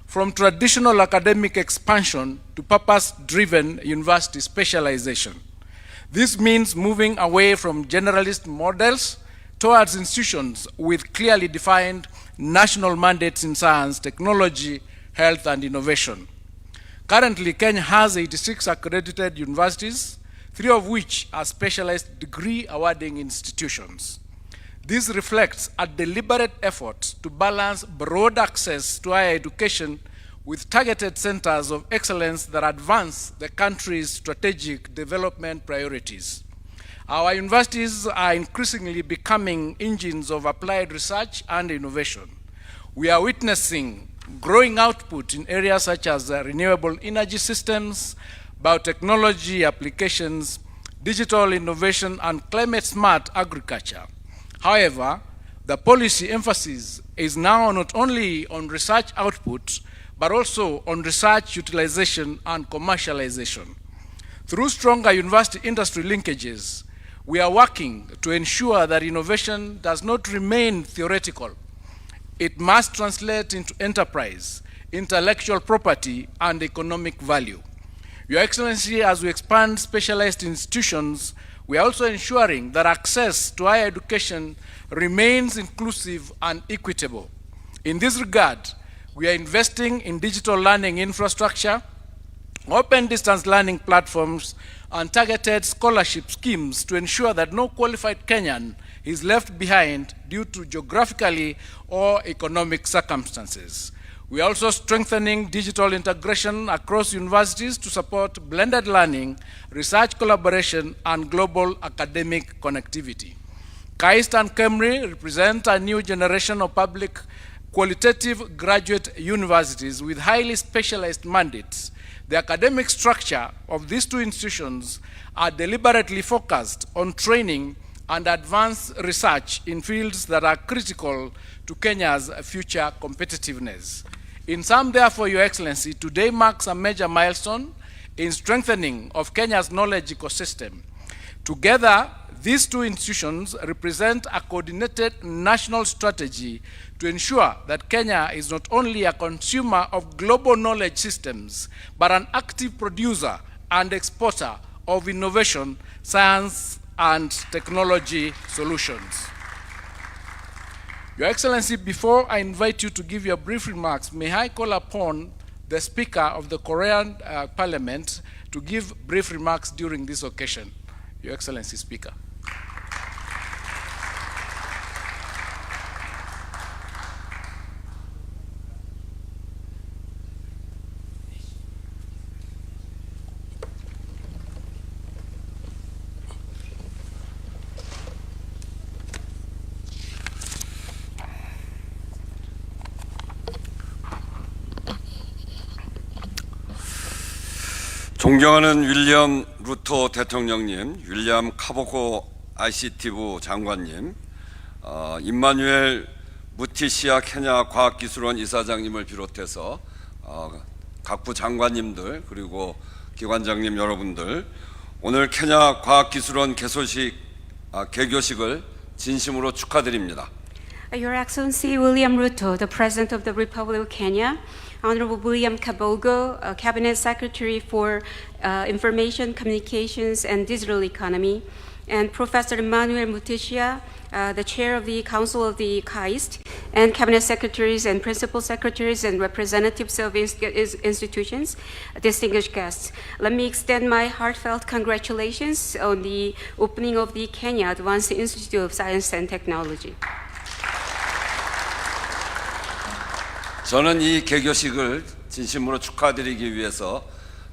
from traditional academic expansion to purpose-driven university specialization. This means moving away from generalist models towards institutions with clearly defined national mandates in science, technology, health, and innovation. Currently, Kenya has 86 accredited universities, 3 of which are specialized degree awarding institutions. This reflects a deliberate effort to balance broad access to higher education with targeted centers of excellence that advance the country's strategic development priorities. Our universities are increasingly becoming engines of applied research and innovation. We are witnessing growing output in areas such as renewable energy systems, biotechnology applications, digital innovation, and climate-smart agriculture. However, the policy emphasis is now not only on research output, but also on research utilization and commercialization. Through stronger university-industry linkages, we are working to ensure that innovation does not remain theoretical. It must translate into enterprise, intellectual property, and economic value. Your Excellency, as we expand specialized institutions, we are also ensuring that access to higher education remains inclusive and equitable. In this regard, we are investing in digital learning infrastructure, open distance learning platforms, and targeted scholarship schemes to ensure that no qualified Kenyan is left behind due to geographically or economic circumstances. We are also strengthening digital integration across universities to support blended learning, research collaboration, and global academic connectivity. KAIST and KEMRI represent a new generation of public qualitative graduate universities with highly specialized mandates. The academic structure of these two institutions are deliberately focused on training and advanced research in fields that are critical to Kenya's future competitiveness. In sum, therefore, Your Excellency, today marks a major milestone in strengthening of Kenya's knowledge ecosystem. Together, these two institutions represent a coordinated national strategy to ensure that Kenya is not only a consumer of global knowledge systems, but an active producer and exporter of innovation, science, and technology solutions. Your Excellency, before I invite you to give your brief remarks, may I call upon the Speaker of the Korean Parliament to give brief remarks during this occasion. Your Excellency, Speaker. 존경하는 윌리엄 루토 대통령님, 윌리엄 카보코 ICT부 장관님, 임마누엘 무티시아 케냐 과학기술원 이사장님을 비롯해서 각부 장관님들 그리고 기관장님 여러분들, 오늘 케냐 과학기술원 개교식을 진심으로 축하드립니다. Your Excellency William Ruto, the President of the Republic of Kenya, Honorable William Kabogo, Cabinet Secretary for Information, Communications and Digital Economy, and Professor Emmanuel Mutishia, the Chair of the Council of the KAIST, and Cabinet Secretaries and Principal Secretaries and representatives of institutions, distinguished guests. Let me extend my heartfelt congratulations on the opening of the Kenya Advanced Institute of Science and Technology. 저는 이 개교식을 진심으로 축하드리기 위해서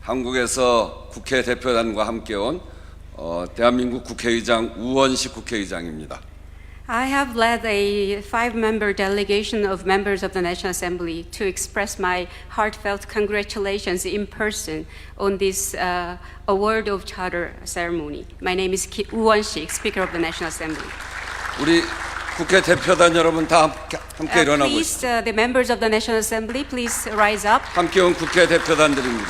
한국에서 국회 대표단과 함께 온 대한민국 국회의장 우원식 국회의장입니다. I have led a 5-member delegation of members of the National Assembly to express my heartfelt congratulations in person on this award of charter ceremony. My name is Woo Won-sik, Speaker of the National Assembly. 우리 국회 대표단 여러분 다 함께 일어나고 Please, 있습니다. the members of the National Assembly, please rise up. 함께 온 국회 대표단들입니다.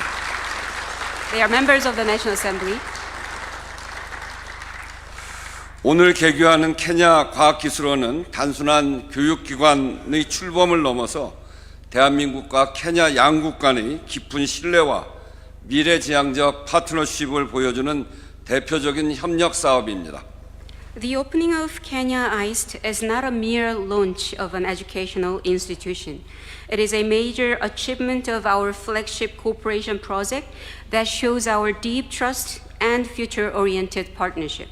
They are members of the National Assembly. 오늘 개교하는 케냐 과학기술원은 단순한 교육기관의 출범을 넘어서 대한민국과 케냐 양국 간의 깊은 신뢰와 미래지향적 파트너십을 보여주는 대표적인 협력 사업입니다. The opening of Kenya KAIST is not a mere launch of an educational institution. It is a major achievement of our flagship cooperation project that shows our deep trust and future-oriented partnership.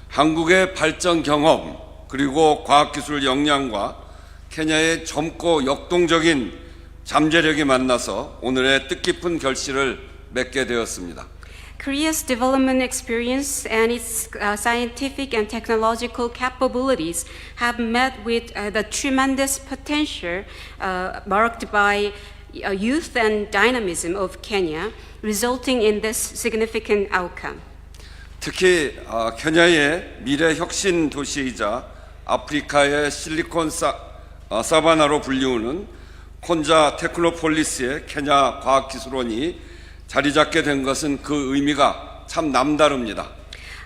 한국의 발전 경험 그리고 과학기술 역량과 케냐의 젊고 역동적인 잠재력이 만나서 오늘의 뜻깊은 결실을 맺게 되었습니다. Korea's development experience and its scientific and technological capabilities have met with the tremendous potential marked by youth and dynamism of Kenya, resulting in this significant outcome. 특히 케냐의 미래 혁신 도시이자 아프리카의 실리콘 사바나로 불리우는 콘자 테크노폴리스의 케냐 과학기술원이 자리 잡게 된 것은 그 의미가 참 남다릅니다.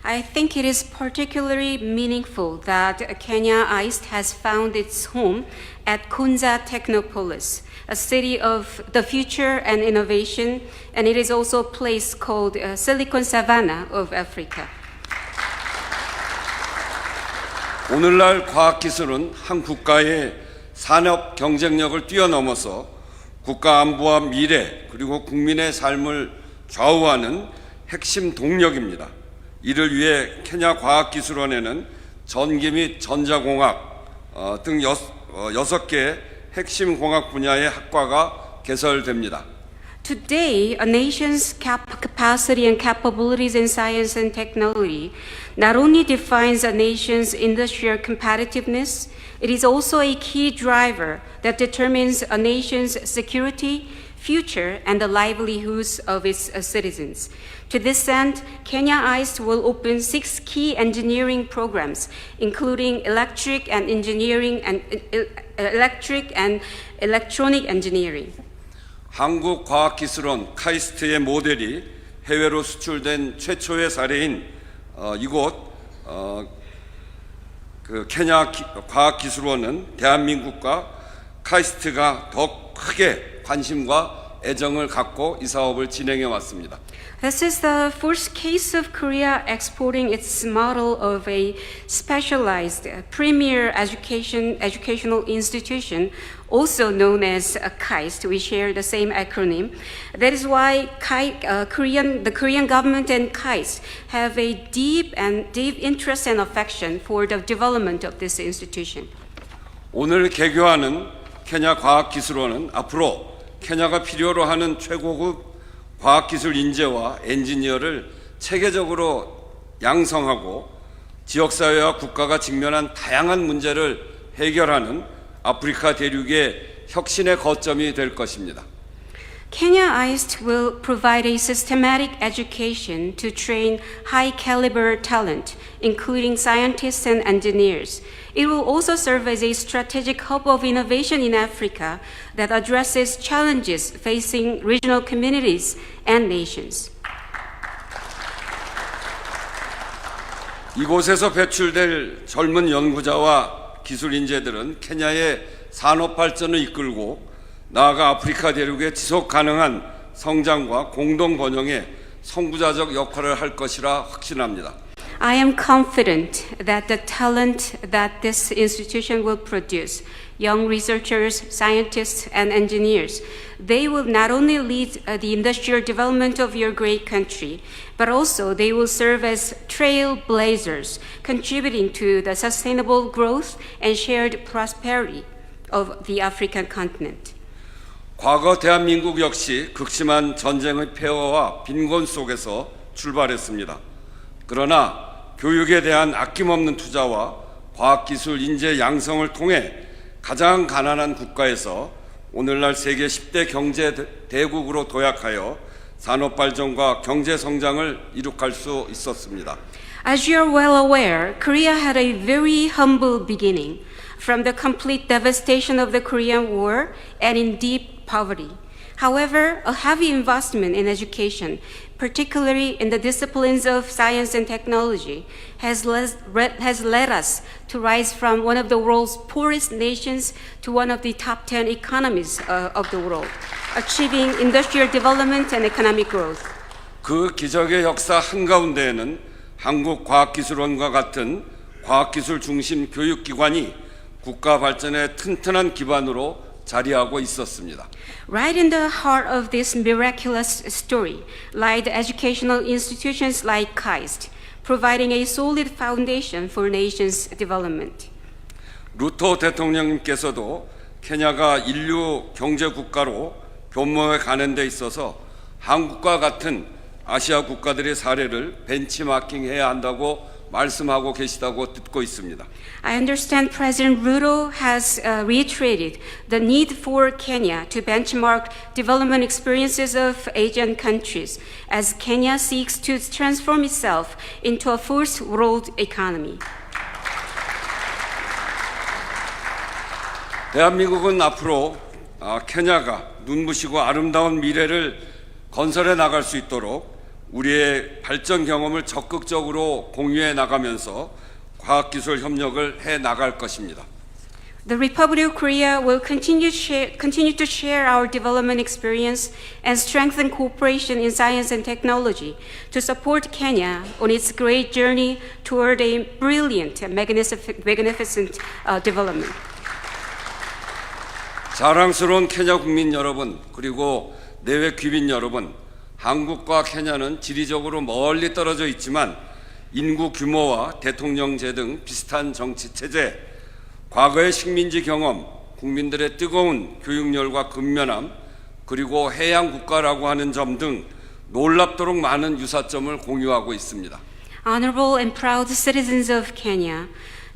I think it is particularly meaningful that Kenya KAIST has found its home at Konza Technopolis, a city of the future and innovation, and it is also a place called Silicon Savannah of Africa. 오늘날 과학기술은 한 국가의 산업 경쟁력을 뛰어넘어서 국가 안보와 미래 그리고 국민의 삶을 좌우하는 핵심 동력입니다. 이를 위해 케냐 과학기술원에는 전기 및 전자공학 등 6개의 핵심 공학 분야의 학과가 개설됩니다. Today, a nation's capacity and capabilities in science and technology not only defines a nation's industrial competitiveness, it is also a key driver that determines a nation's security, future, and the livelihoods of its citizens. To this end, Kenya KAIST will open 6 key engineering programs, including electric and electronic engineering. 한국과학기술원 카이스트의 모델이 해외로 수출된 최초의 사례인 이곳 케냐 과학기술원은 대한민국과 카이스트가 더 크게 관심과 애정을 갖고 이 사업을 진행해 왔습니다. This is the first case of Korea exporting its model of a specialized premier educational institution, also known as KAIST. We share the same acronym. That is why the Korean government and KAIST have a deep interest and affection for the development of this institution. 오늘 개교하는 케냐 과학기술원은 앞으로 케냐가 필요로 하는 최고급 과학기술 인재와 엔지니어를 체계적으로 양성하고 지역사회와 국가가 직면한 다양한 문제를 해결하는 아프리카 대륙의 혁신의 거점이 될 것입니다. Kenya KAIST will provide a systematic education to train high-caliber talent, including scientists and engineers. It will also serve as a strategic hub of innovation in Africa that addresses challenges facing regional communities and nations. 이곳에서 배출될 젊은 연구자와 기술 인재들은 케냐의 산업 발전을 이끌고 나아가 아프리카 대륙의 지속 가능한 성장과 공동 번영에 선구자적 역할을 할 것이라 확신합니다. I am confident that the talent that this institution will produce, young researchers, scientists, and engineers, they will not only lead the industrial development of your great country, but also they will serve as trailblazers, contributing to the sustainable growth and shared prosperity of the African continent. 과거 대한민국 역시 극심한 전쟁의 폐허와 빈곤 속에서 출발했습니다. 그러나 교육에 대한 아낌없는 투자와 과학기술 인재 양성을 통해 가장 가난한 국가에서 오늘날 세계 10대 경제 대국으로 도약하여 산업 발전과 경제 성장을 이룩할 수 있었습니다. As you are well aware, Korea had a very humble beginning from the complete devastation of the Korean War and in deep poverty. However, a heavy investment in education, particularly in the disciplines of science and technology, has led us to rise from one of the world's poorest nations to one of the top 10 economies of the world, achieving industrial development and economic growth. 그 기적의 역사 한가운데에는 한국과학기술원과 같은 과학기술 중심 교육기관이 국가 발전의 튼튼한 기반으로 자리하고 있었습니다. Right in the heart of this miraculous story lie the educational institutions like KAIST, providing a solid foundation for nation's development. 루토 대통령님께서도 케냐가 인류 경제 국가로 변모해 가는 데 있어서 한국과 같은 아시아 국가들의 사례를 벤치마킹해야 한다고 말씀하고 계시다고 듣고 있습니다. I understand President Ruto has reiterated the need for Kenya to benchmark development experiences of Asian countries as Kenya seeks to transform itself into a first world economy. 대한민국은 앞으로 케냐가 눈부시고 아름다운 미래를 건설해 나갈 수 있도록 우리의 발전 경험을 적극적으로 공유해 나가면서 과학기술 협력을 해 나갈 것입니다. The Republic of Korea will continue to share our development experience and strengthen cooperation in science and technology to support Kenya on its great journey toward a brilliant and magnificent development. 자랑스러운 케냐 국민 여러분, 그리고 내외 귀빈 여러분, 한국과 케냐는 지리적으로 멀리 떨어져 있지만 인구 규모와 대통령제 등 비슷한 정치 체제, 과거의 식민지 경험, 국민들의 뜨거운 교육열과 근면함, 그리고 해양 국가라고 하는 점 등 놀랍도록 많은 유사점을 공유하고 있습니다. Honorable and proud citizens of Kenya,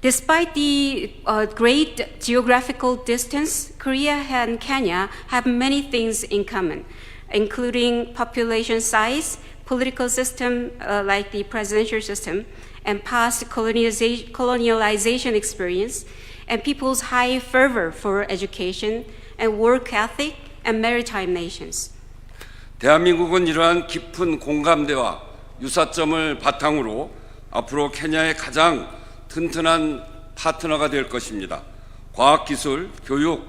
despite the great geographical distance, Korea and Kenya have many things in common, including population size, political system like the presidential system, and past colonialization experience, and people's high fervor for education and work ethic and maritime nations. 대한민국은 이러한 깊은 공감대와 유사점을 바탕으로 앞으로 케냐의 가장 튼튼한 파트너가 될 것입니다. 과학기술, 교육,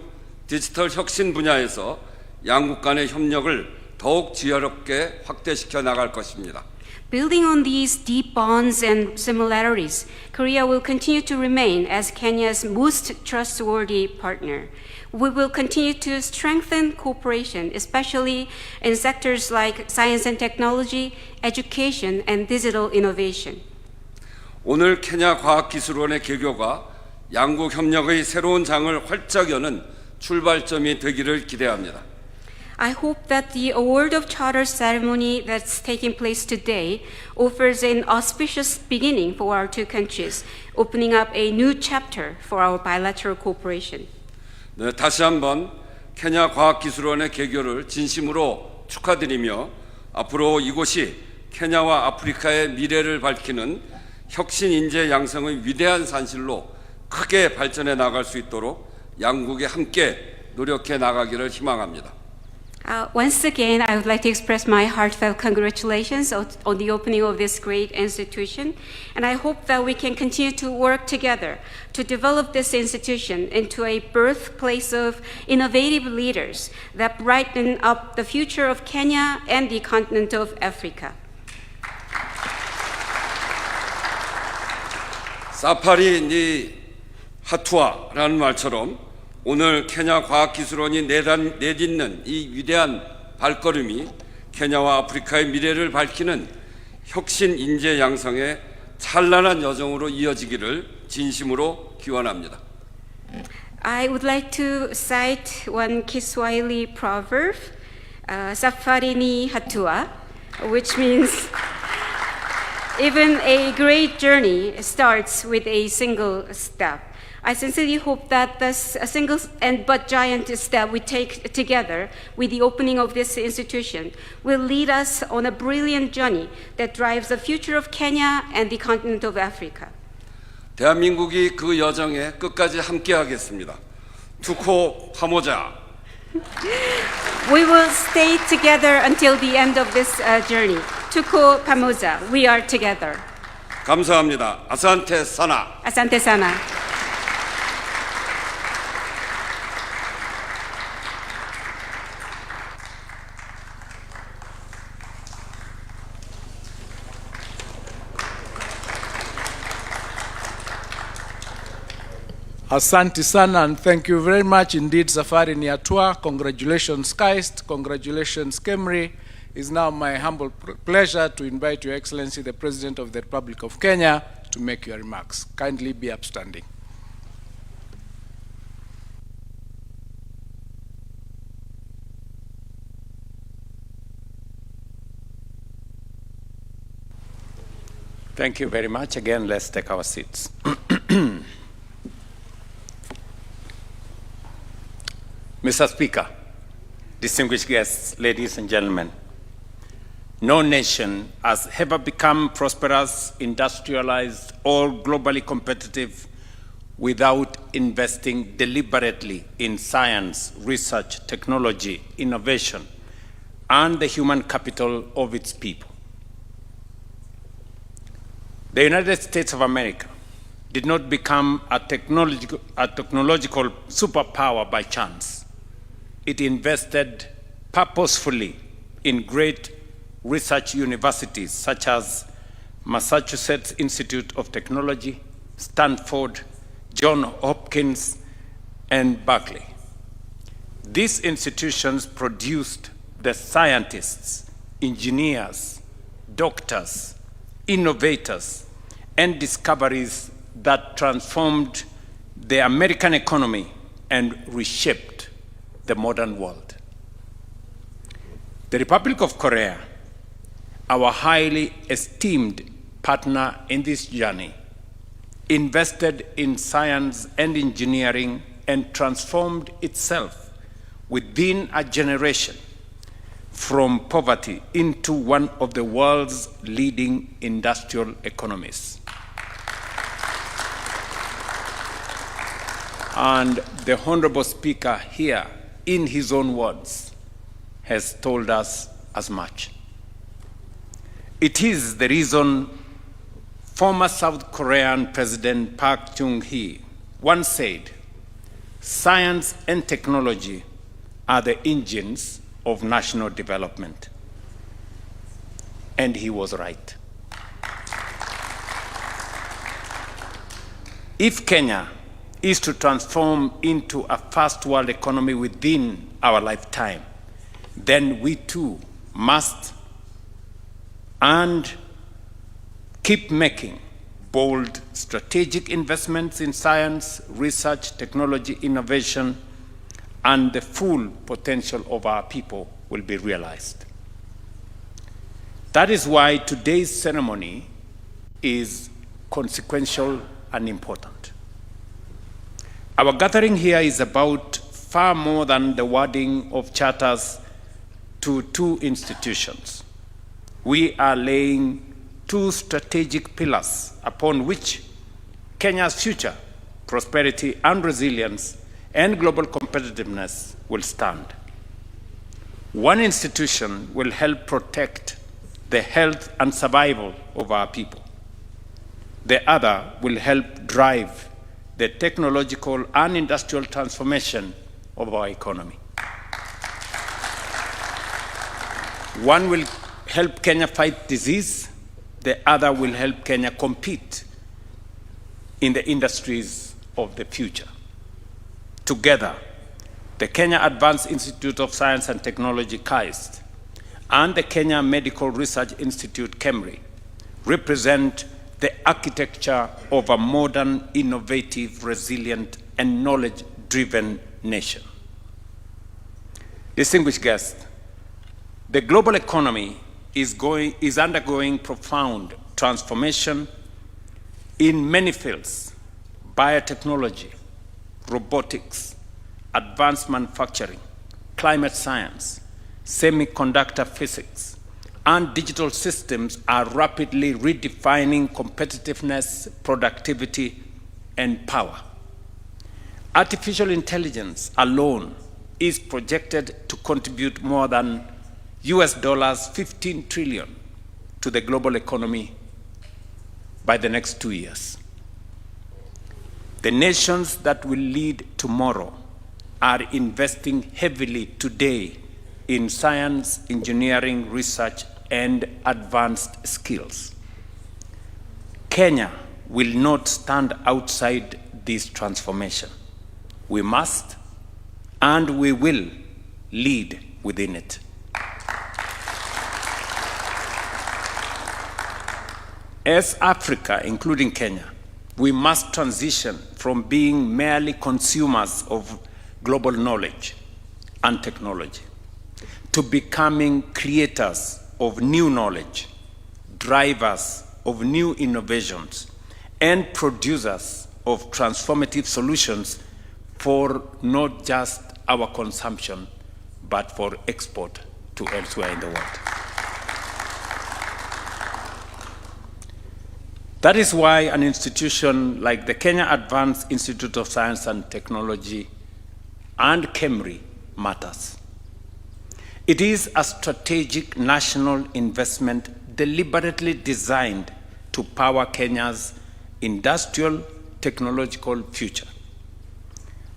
디지털 혁신 분야에서 양국 간의 협력을 더욱 지혜롭게 확대시켜 나갈 것입니다. Building on these deep bonds and similarities, Korea will continue to remain as Kenya's most trustworthy partner. We will continue to strengthen cooperation, especially in sectors like science and technology, education, and digital innovation. 오늘 케냐 과학기술원의 개교가 양국 협력의 새로운 장을 활짝 여는 출발점이 되기를 기대합니다. I hope that the award of charter ceremony that's taking place today offers an auspicious beginning for our two countries, opening up a new chapter for our bilateral cooperation. 네, 다시 한번 케냐 과학기술원의 개교를 진심으로 축하드리며 앞으로 이곳이 케냐와 아프리카의 미래를 밝히는 혁신 인재 양성의 위대한 산실로 크게 발전해 나갈 수 있도록 양국이 함께 노력해 나가기를 희망합니다. Once again, I would like to express my heartfelt congratulations on the opening of this great institution, and I hope that we can continue to work together to develop this institution into a birthplace of innovative leaders that brighten up the future of Kenya and the continent of Africa. 사파리 니 하투아라는 말처럼 오늘 케냐 과학기술원이 내딛는 이 위대한 발걸음이 케냐와 아프리카의 미래를 밝히는 혁신 인재 양성의 찬란한 여정으로 이어지기를 진심으로 기원합니다. I would like to cite one Kiswahili proverb, Safari ni hatua, which means even a great journey starts with a single step. I sincerely hope that this single but giant step we take together with the opening of this institution will lead us on a brilliant journey that drives the future of Kenya and the continent of Africa. 대한민국이 그 여정에 끝까지 함께하겠습니다. 투코 파모자. We will stay together until the end of this journey. Tuko pamoja. We are together. 감사합니다. 아산테 사나. Asante sana. Asante sana, and thank you very much indeed, Safari Niatua. Congratulations, KAIST. Congratulations, KEMRI. It's now my humble pleasure to invite Your Excellency, the President of the Republic of Kenya, to make your remarks. Kindly be upstanding. Thank you very much. Again, let's take our seats. Mr. Speaker, distinguished guests, ladies and gentlemen, no nation has ever become prosperous, industrialized, or globally competitive without investing deliberately in science, research, technology, innovation, and the human capital of its people. The United States of America did not become a technological superpower by chance. It invested purposefully in great research universities such as Massachusetts Institute of Technology, Stanford, Johns Hopkins, and Berkeley. These institutions produced the scientists, engineers, doctors, innovators, and discoveries that transformed the American economy and reshaped the modern world. The Republic of Korea, our highly esteemed partner in this journey, invested in science and engineering and transformed itself within a generation from poverty into one of the world's leading industrial economies. And the Honorable Speaker here, in his own words, has told us as much. It is the reason former South Korean President Park Chung-hee once said, "Science and technology are the engines of national development." And he was right. If Kenya is to transform into a first world economy within our lifetime, then we too must and keep making bold strategic investments in science, research, technology, innovation, and the full potential of our people will be realized. That is why today's ceremony is consequential and important. Our gathering here is about far more than the wording of charters to two institutions. We are laying two strategic pillars upon which Kenya's future, prosperity and resilience, and global competitiveness will stand. One institution will help protect the health and survival of our people. The other will help drive the technological and industrial transformation of our economy. One will help Kenya fight disease, the other will help Kenya compete in the industries of the future. Together, the Kenya Advanced Institute of Science and Technology, KAIST, and the Kenya Medical Research Institute, KEMRI, represent the architecture of a modern, innovative, resilient, and knowledge-driven nation. Distinguished guests, the global economy is undergoing profound transformation in many fields: biotechnology, robotics, advanced manufacturing, climate science, semiconductor physics, and digital systems are rapidly redefining competitiveness, productivity, and power. Artificial intelligence alone is projected to contribute more than US 15 trillion to the global economy by the next 2 years. The nations that will lead tomorrow are investing heavily today in science, engineering, research, and advanced skills. Kenya will not stand outside this transformation. We must and we will lead within it. As Africa, including Kenya, we must transition from being merely consumers of global knowledge and technology to becoming creators of new knowledge, drivers of new innovations, and producers of transformative solutions for not just our consumption, but for export to elsewhere in the world. That is why an institution like the Kenya Advanced Institute of Science and Technology and KEMRI matters. It is a strategic national investment deliberately designed to power Kenya's industrial technological future.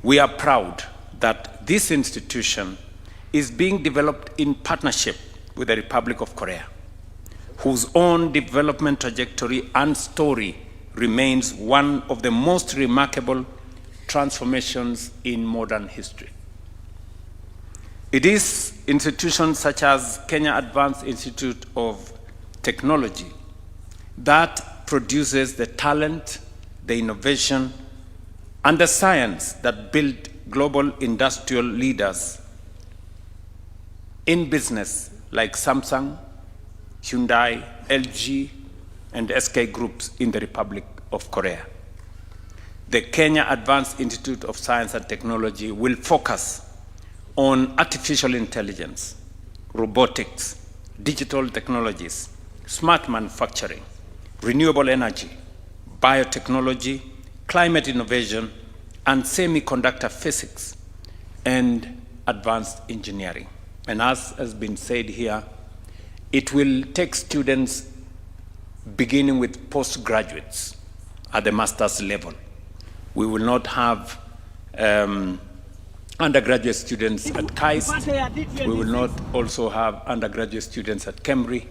We are proud that this institution is being developed in partnership with the Republic of Korea, whose own development trajectory and story remains one of the most remarkable transformations in modern history. It is institutions such as Kenya Advanced Institute of Technology that produces the talent, the innovation, and the science that build global industrial leaders in business like Samsung, Hyundai, LG, and SK Groups in the Republic of Korea. The Kenya Advanced Institute of Science and Technology will focus on artificial intelligence, robotics, digital technologies, smart manufacturing, renewable energy, biotechnology, climate innovation, and semiconductor physics, and advanced engineering. And as has been said here, it will take students beginning with postgraduates at the master's level. We will not have undergraduate students at KAIST. We will not also have undergraduate students at KEMRI.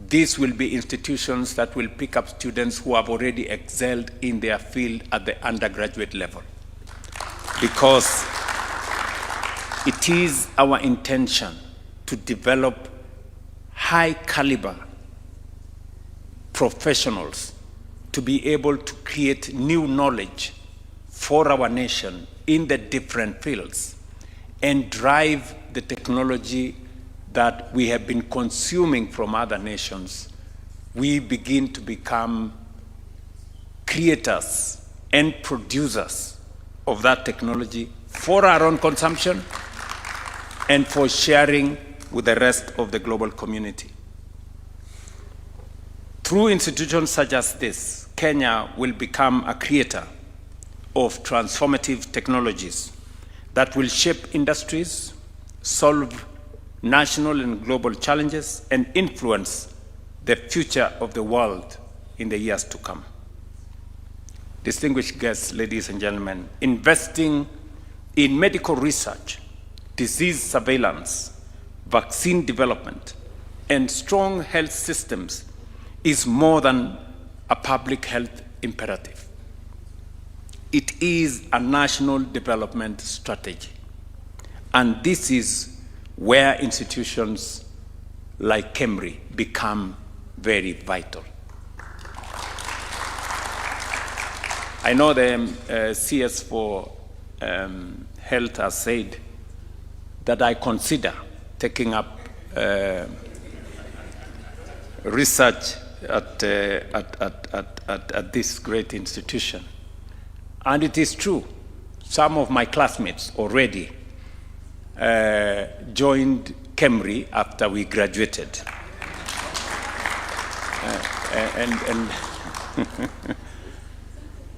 These will be institutions that will pick up students who have already excelled in their field at the undergraduate level. Because it is our intention to develop high caliber professionals to be able to create new knowledge for our nation in the different fields and drive the technology that we have been consuming from other nations. We begin to become creators and producers of that technology for our own consumption and for sharing with the rest of the global community. Through institutions such as this, Kenya will become a creator of transformative technologies that will shape industries, solve national and global challenges, and influence the future of the world in the years to come. Distinguished guests, ladies and gentlemen, investing in medical research, disease surveillance, vaccine development, and strong health systems is more than a public health imperative. It is a national development strategy. And this is where institutions like KEMRI become very vital. I know the CS for Health has said that I consider taking up research at this great institution. And it is true, some of my classmates already joined KEMRI after we graduated.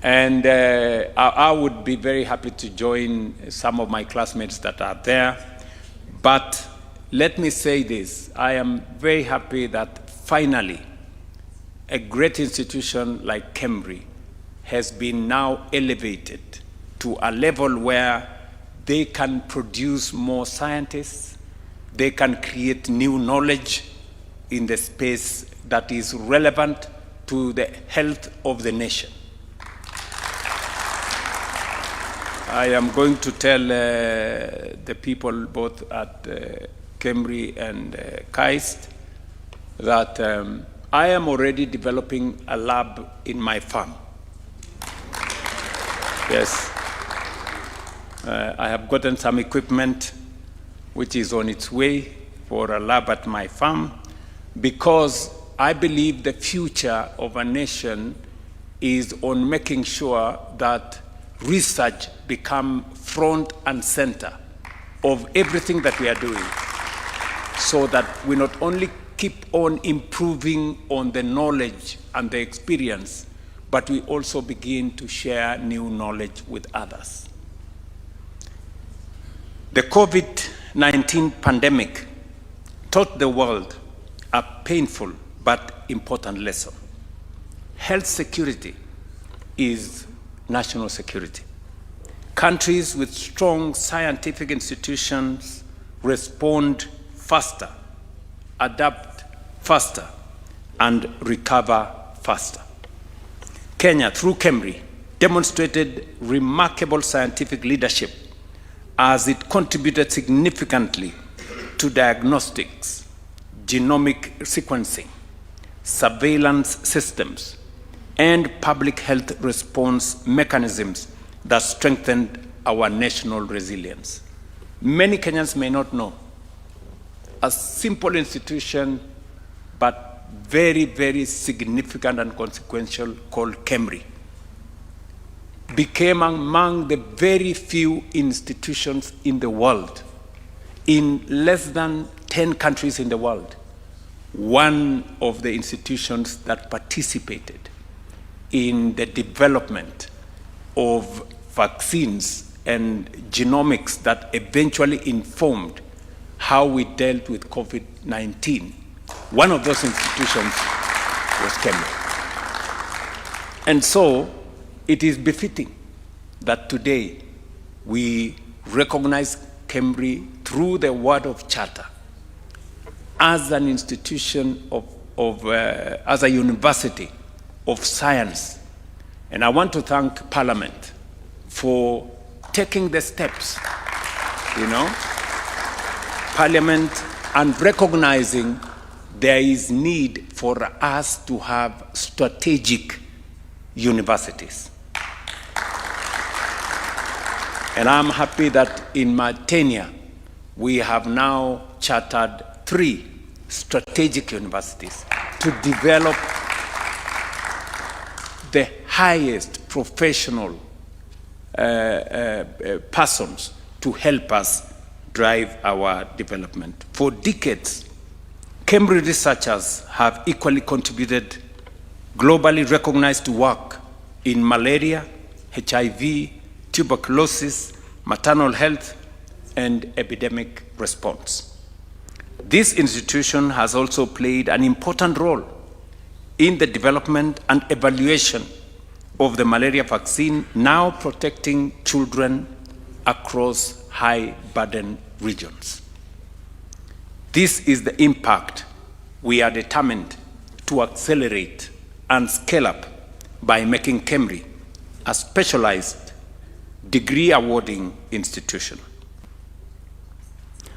And I would be very happy to join some of my classmates that are there. But let me say this, I am very happy that finally a great institution like KEMRI has been now elevated to a level where they can produce more scientists, they can create new knowledge in the space that is relevant to the health of the nation. I am going to tell the people both at KEMRI and KAIST that I am already developing a lab in my farm. Yes. I have gotten some equipment which is on its way for a lab at my farm because I believe the future of a nation is on making sure that research become front and center of everything that we are doing so that we not only keep on improving on the knowledge and the experience, but we also begin to share new knowledge with others. The COVID-19 pandemic taught the world a painful but important lesson. Health security is national security. Countries with strong scientific institutions respond faster, adapt faster, and recover faster. Kenya, through KEMRI, demonstrated remarkable scientific leadership as it contributed significantly to diagnostics, genomic sequencing, surveillance systems, and public health response mechanisms that strengthened our national resilience. Many Kenyans may not know. A simple institution, but very, very significant and consequential, called KEMRI, became among the very few institutions in the world, in less than 10 countries in the world, one of the institutions that participated in the development of vaccines and genomics that eventually informed how we dealt with COVID-19. One of those institutions was KEMRI. And so it is befitting that today we recognize KEMRI through the word of charter as an institution as a university of science. And I want to thank Parliament for taking the steps, Parliament, and recognizing there is need for us to have strategic universities. And I'm happy that in my tenure, we have now chartered 3 strategic universities to develop the highest professional persons to help us drive our development. For decades, KEMRI researchers have equally contributed globally recognized work in malaria, HIV, tuberculosis, maternal health, and epidemic response. This institution has also played an important role in the development and evaluation of the malaria vaccine, now protecting children across high-burden regions. This is the impact we are determined to accelerate and scale up by making KEMRI a specialized degree-awarding institution.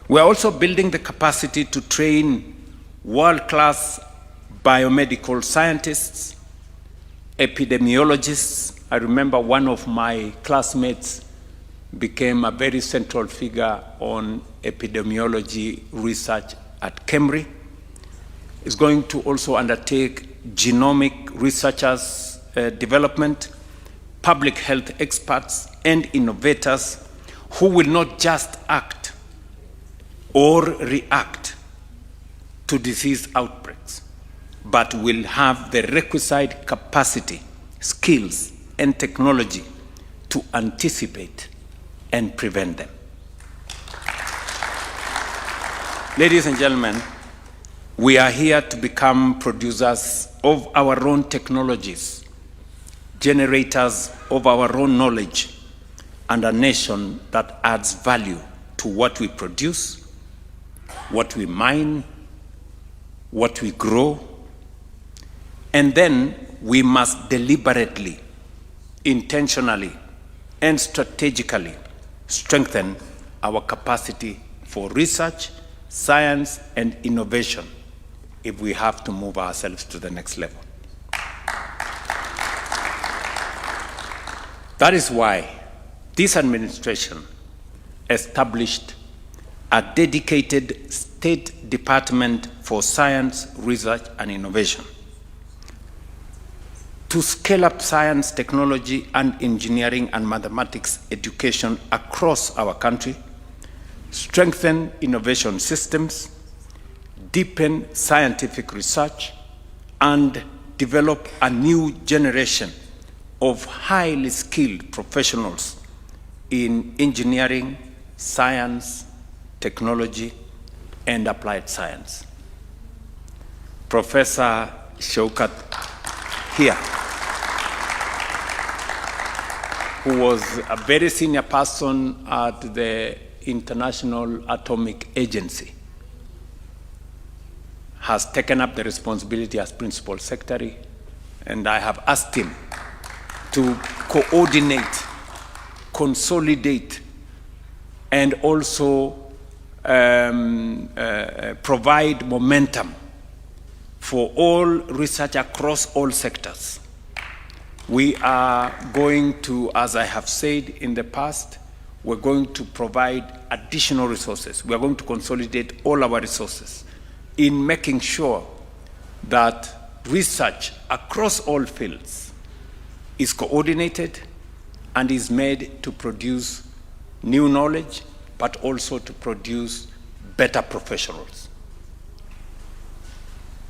We are also building the capacity to train world-class biomedical scientists, epidemiologists. I remember one of my classmates became a very central figure on epidemiology research at KEMRI. Is going to also undertake genomic researchers development, public health experts, and innovators who will not just act or react to disease outbreaks, but will have the requisite capacity, skills, and technology to anticipate and prevent them. Ladies and gentlemen, we are here to become producers of our own technologies, generators of our own knowledge, and a nation that adds value to what we produce, what we mine, what we grow, and then we must deliberately, intentionally, and strategically strengthen our capacity for research, science, and innovation if we have to move ourselves to the next level. That is why this administration established a dedicated State Department for Science, Research, and Innovation to scale up science, technology, and engineering and mathematics education across our country, strengthen innovation systems, deepen scientific research, and develop a new generation of highly skilled professionals in engineering, science, technology, and applied science. Professor Shaukat here, who was a very senior person at the International Atomic Agency, has taken up the responsibility as Principal Secretary, and I have asked him to coordinate, consolidate, and also provide momentum for all research across all sectors. We are going to, as I have said in the past, we're going to provide additional resources. We're going to consolidate all our resources in making sure that research across all fields is coordinated and is made to produce new knowledge, but also to produce better professionals.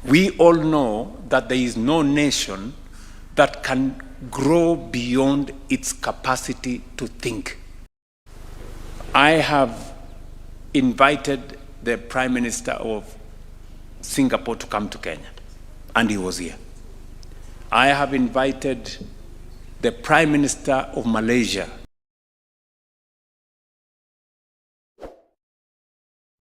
We all know that there is no nation that can grow beyond its capacity to think. I have invited the Prime Minister of Singapore to come to Kenya, and he was here. I have invited the Prime Minister of Malaysia